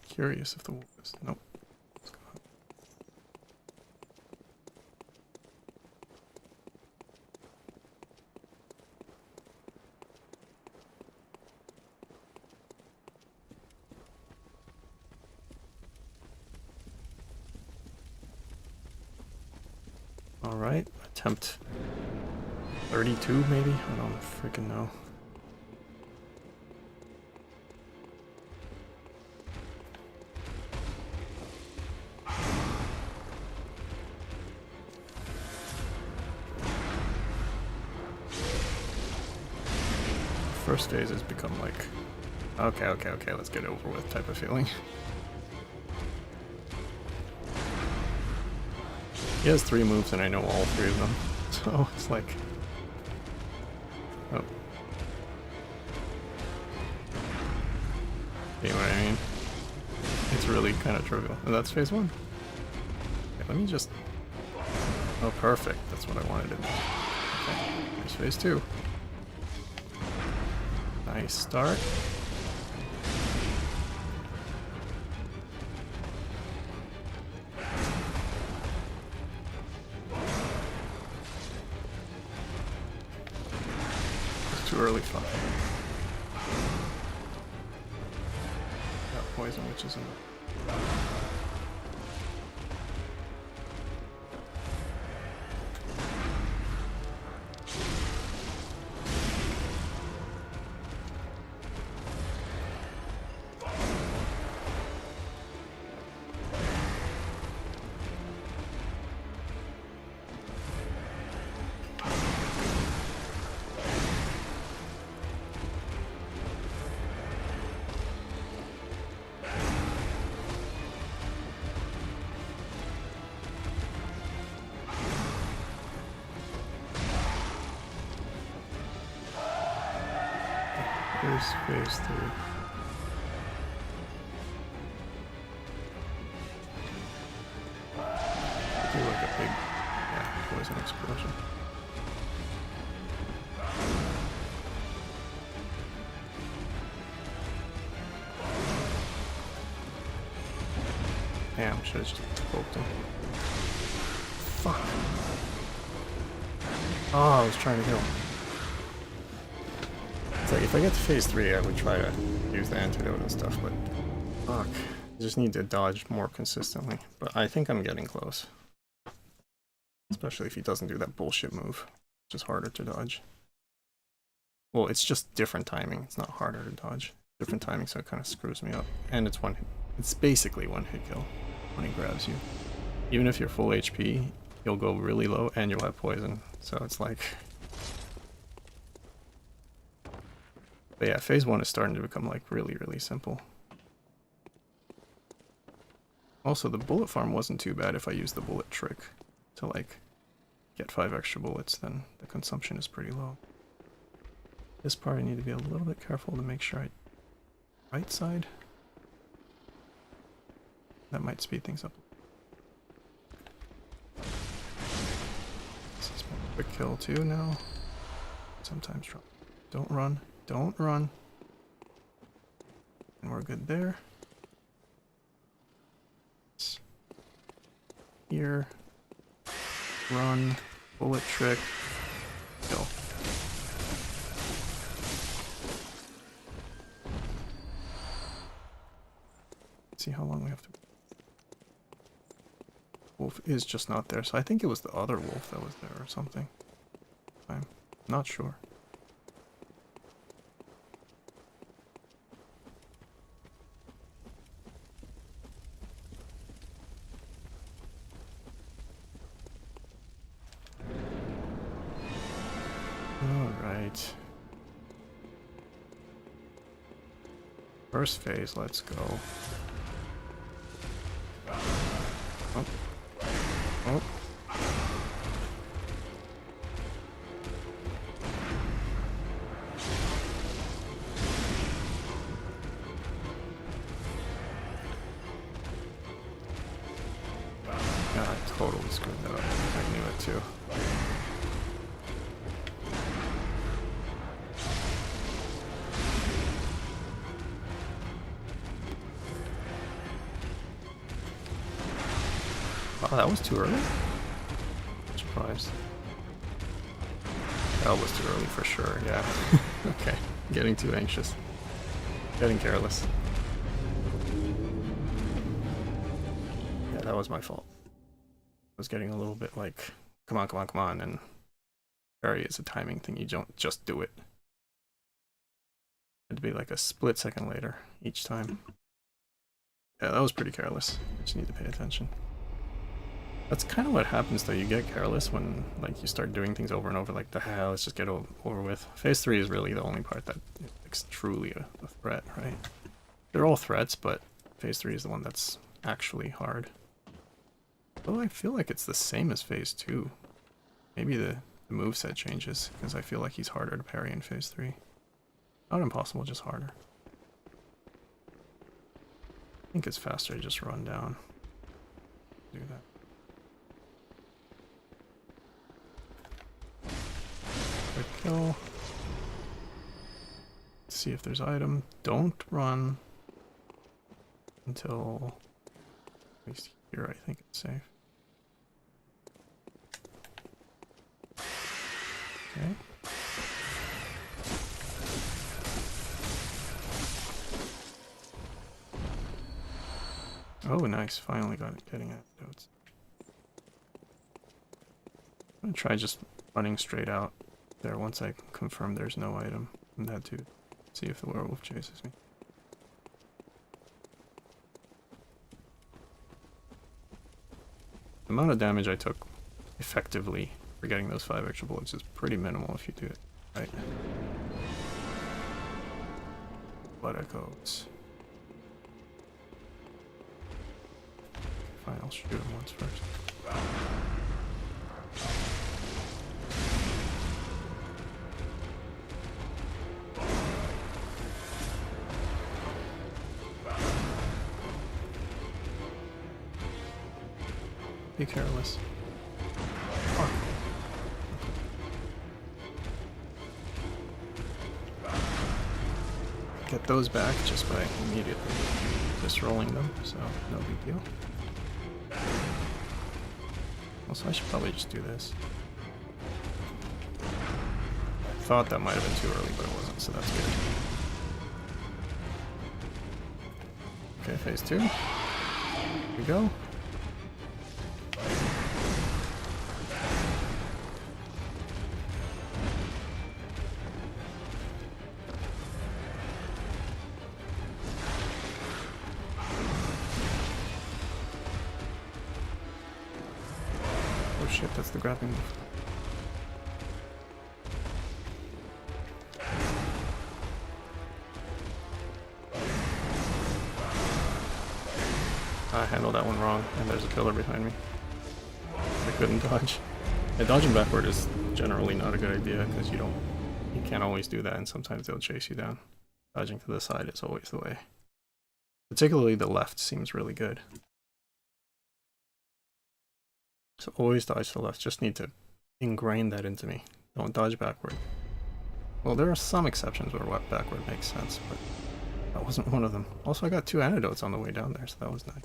Curious if the wolf is... Nope. Let's go. Alright, attempt 32 maybe? I don't freaking know. First phase has become like, okay, let's get it over with type of feeling. He has 3 moves and I know all 3 of them, so it's like... Oh. You know what I mean? It's really kind of trivial. And that's phase 1. Okay, let me just... Oh, perfect. That's what I wanted to do. Okay, here's phase 2. Nice start. It's too early fun. Got poison, which isn't... Here's phase 3. Do like a big, poison explosion. Damn, should have just poked him. Fuck. Oh, I was trying to kill him. It's like, if I get to phase 3, I would try to use the antidote and stuff, but fuck. I just need to dodge more consistently. But I think I'm getting close. Especially if he doesn't do that bullshit move, which is harder to dodge. Well, it's just different timing. It's not harder to dodge. Different timing, so it kind of screws me up. And it's one hit. It's basically one hit kill when he grabs you. Even if you're full HP, you'll go really low and you'll have poison. So it's like... But yeah, phase 1 is starting to become like really, really simple. Also, the bullet farm wasn't too bad if I used the bullet trick to like get 5 extra bullets, then the consumption is pretty low. This part I need to be a little bit careful to make sure I right side. That might speed things up. This is my quick kill too now. Sometimes drop. Don't run. Don't run. And we're good there. Here. Run. Bullet trick. Kill. Let's see how long we have to. Wolf is just not there, so I think it was the other wolf that was there or something. I'm not sure. Alright. First phase, let's go. Oh. Oh. Yeah, I totally screwed that up. I knew it too. Oh, that was too early? Surprised. That was too early for sure, yeah. Okay, getting too anxious. Getting careless. Yeah, that was my fault. I was getting a little bit like, come on, come on, come on, and parry is a timing thing, you don't just do it. It had to be like a split second later each time. Yeah, that was pretty careless. Just need to pay attention. That's kind of what happens though, you get careless when like you start doing things over and over, like let's just get over with. Phase 3 is really the only part that is truly a threat, right? They're all threats, but Phase 3 is the one that's actually hard. Well, I feel like it's the same as Phase 2. Maybe the moveset changes, because I feel like he's harder to parry in Phase 3. Not impossible, just harder. I think it's faster to just run down. Do that. Quick kill. See if there's item. Don't run until at least here. I think it's safe. Okay. Oh, nice. Finally got it. Getting antidotes. I'm gonna try just running straight out there once I confirm there's no item in that too. See if the werewolf chases me. The amount of damage I took effectively for getting those 5 extra bullets is pretty minimal if you do it right. Blood echoes. Fine, I'll shoot him once first. Be careless. Fuck. Get those back just by immediately just rolling them, so no big deal. Also, I should probably just do this. I thought that might have been too early, but it wasn't, so that's good. Okay, phase 2. Here we go. Oh shit, that's the grabbing move. I handled that one wrong, and there's a pillar behind me. I couldn't dodge. Yeah, dodging backward is generally not a good idea, because you can't always do that, and sometimes they'll chase you down. Dodging to the side is always the way. Particularly the left seems really good. So always dodge to the left. Just need to ingrain that into me. Don't dodge backward. Well, there are some exceptions where what backward makes sense, but that wasn't one of them. Also, I got 2 antidotes on the way down there, so that was nice.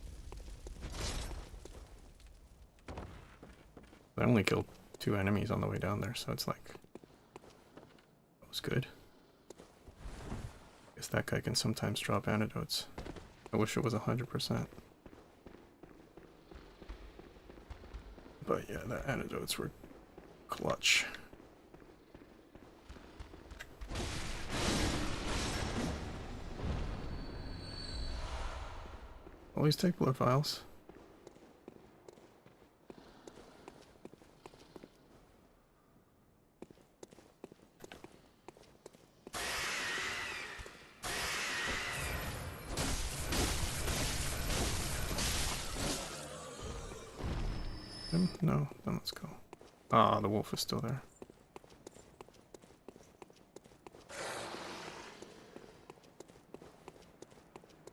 I only killed 2 enemies on the way down there, so it's like... that was good. Guess that guy can sometimes drop antidotes. I wish it was 100%. But yeah, the antidotes were clutch. Always take blood vials. No, then let's go. Ah, the wolf is still there.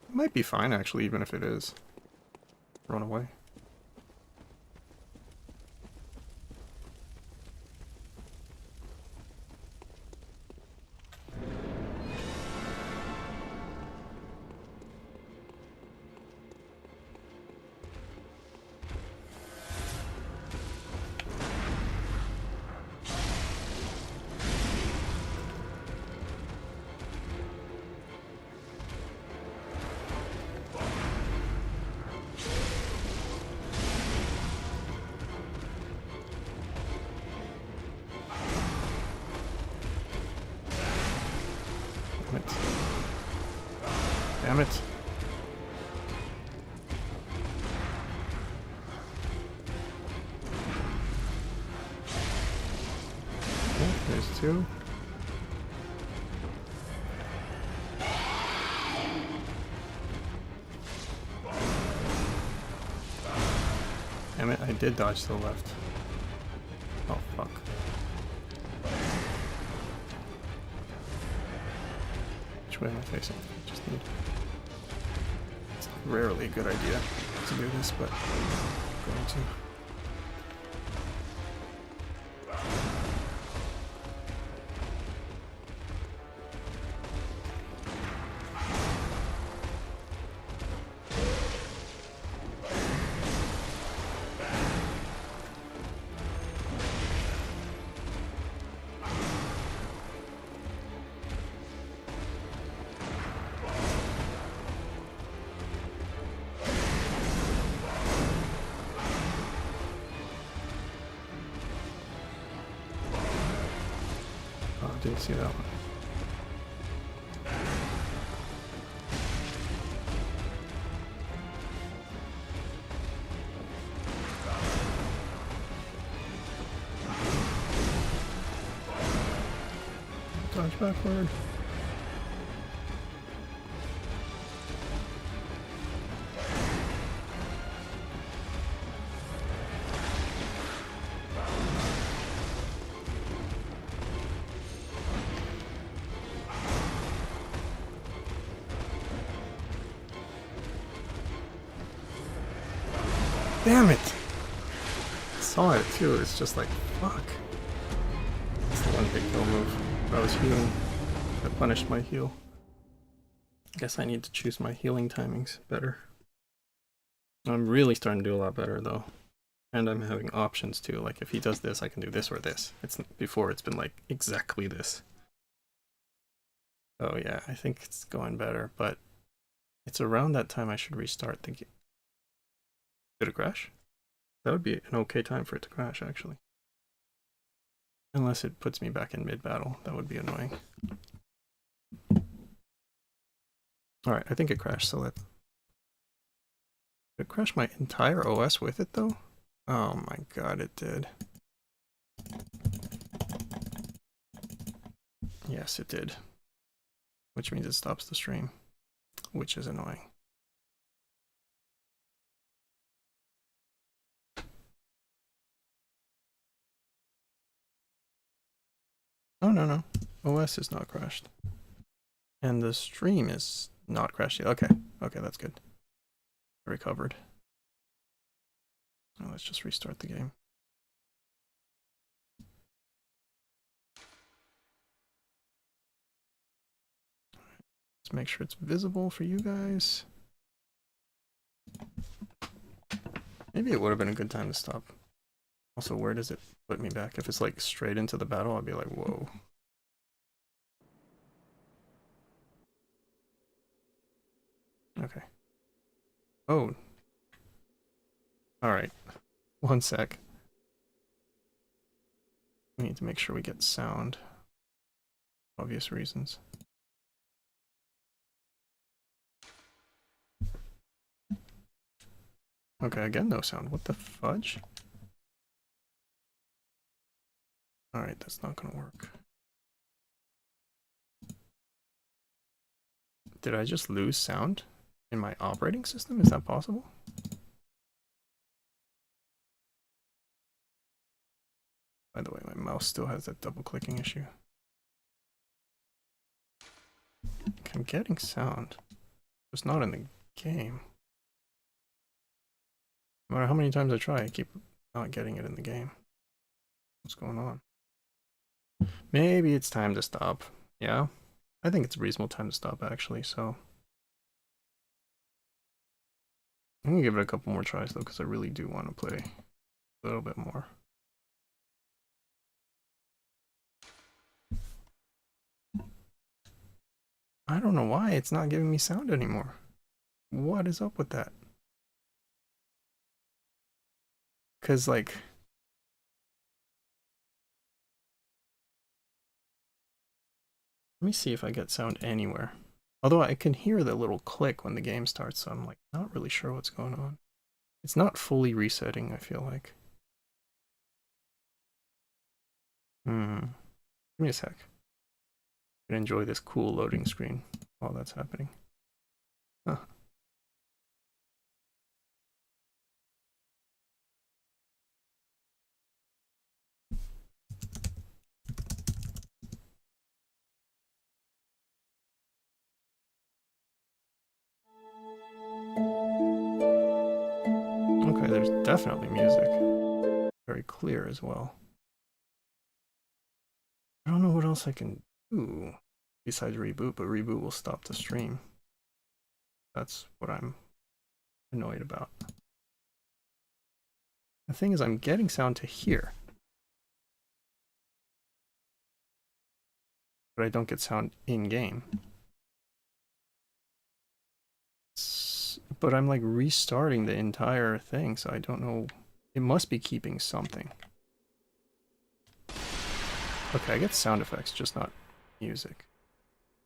It might be fine, actually, even if it is. Run away. Damn it. Oh, there's 2. Damn it, I did dodge to the left. Oh, fuck. Which way am I facing? Just need... it's rarely a good idea to do this, but I'm going to. Didn't see that one. Dodge backward. Damn it! I saw it too, it's just like, fuck. It's the one big kill move. I was healing. I punished my heal. I guess I need to choose my healing timings better. I'm really starting to do a lot better though. And I'm having options too, like if he does this, I can do this or this. Before it's been like exactly this. Oh yeah, I think it's going better, but it's around that time I should restart thinking. Did it crash? That would be an okay time for it to crash, actually. Unless it puts me back in mid-battle. That would be annoying. Alright, I think it crashed, so let... Did it crash my entire OS with it, though? Oh my god, it did. Yes, it did. Which means it stops the stream. Which is annoying. Oh, no. OS is not crashed. And the stream is not crashed yet. Okay, okay, that's good. I recovered. Now let's just restart the game. Let's make sure it's visible for you guys. Maybe it would have been a good time to stop. Also, where does it put me back? If it's like straight into the battle, I'd be like, whoa. Okay. Oh. Alright. One sec. We need to make sure we get sound. Obvious reasons. Okay, again, no sound. What the fudge? Alright, that's not gonna work. Did I just lose sound in my operating system? Is that possible? By the way, my mouse still has that double clicking issue. Okay, I'm getting sound. It's not in the game. No matter how many times I try, I keep not getting it in the game. What's going on? Maybe it's time to stop. Yeah? I think it's a reasonable time to stop, actually, so... I'm gonna give it a couple more tries, though, because I really do want to play a little bit more. I don't know why it's not giving me sound anymore. What is up with that? Because, like... Let me see if I get sound anywhere. Although I can hear the little click when the game starts, so I'm like not really sure what's going on. It's not fully resetting, I feel like. Give me a sec. I can enjoy this cool loading screen while that's happening. Huh. Okay, there's definitely music. Very clear as well. I don't know what else I can do besides reboot, but reboot will stop the stream. That's what I'm annoyed about. The thing is, I'm getting sound to here, but I don't get sound in-game. But I'm like restarting the entire thing, so I don't know. It must be keeping something. Okay, I get sound effects, just not music.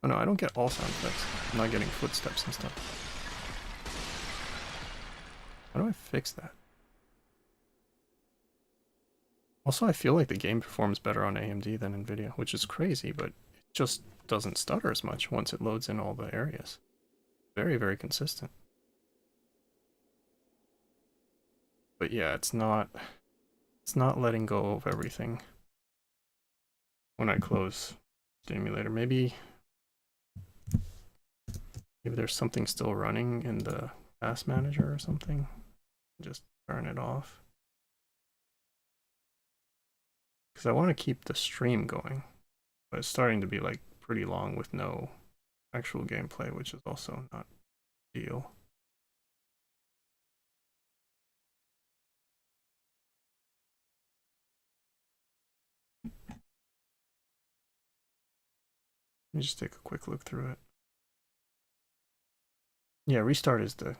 Oh no, I don't get all sound effects. I'm not getting footsteps and stuff. How do I fix that? Also, I feel like the game performs better on AMD than NVIDIA, which is crazy, but it just doesn't stutter as much once it loads in all the areas. Very, very consistent. But yeah, it's not letting go of everything when I close the emulator. Maybe there's something still running in the task manager or something. Just turn it off. Because I want to keep the stream going, but it's starting to be like pretty long with no actual gameplay, which is also not ideal. Let me just take a quick look through it. Yeah, restart is the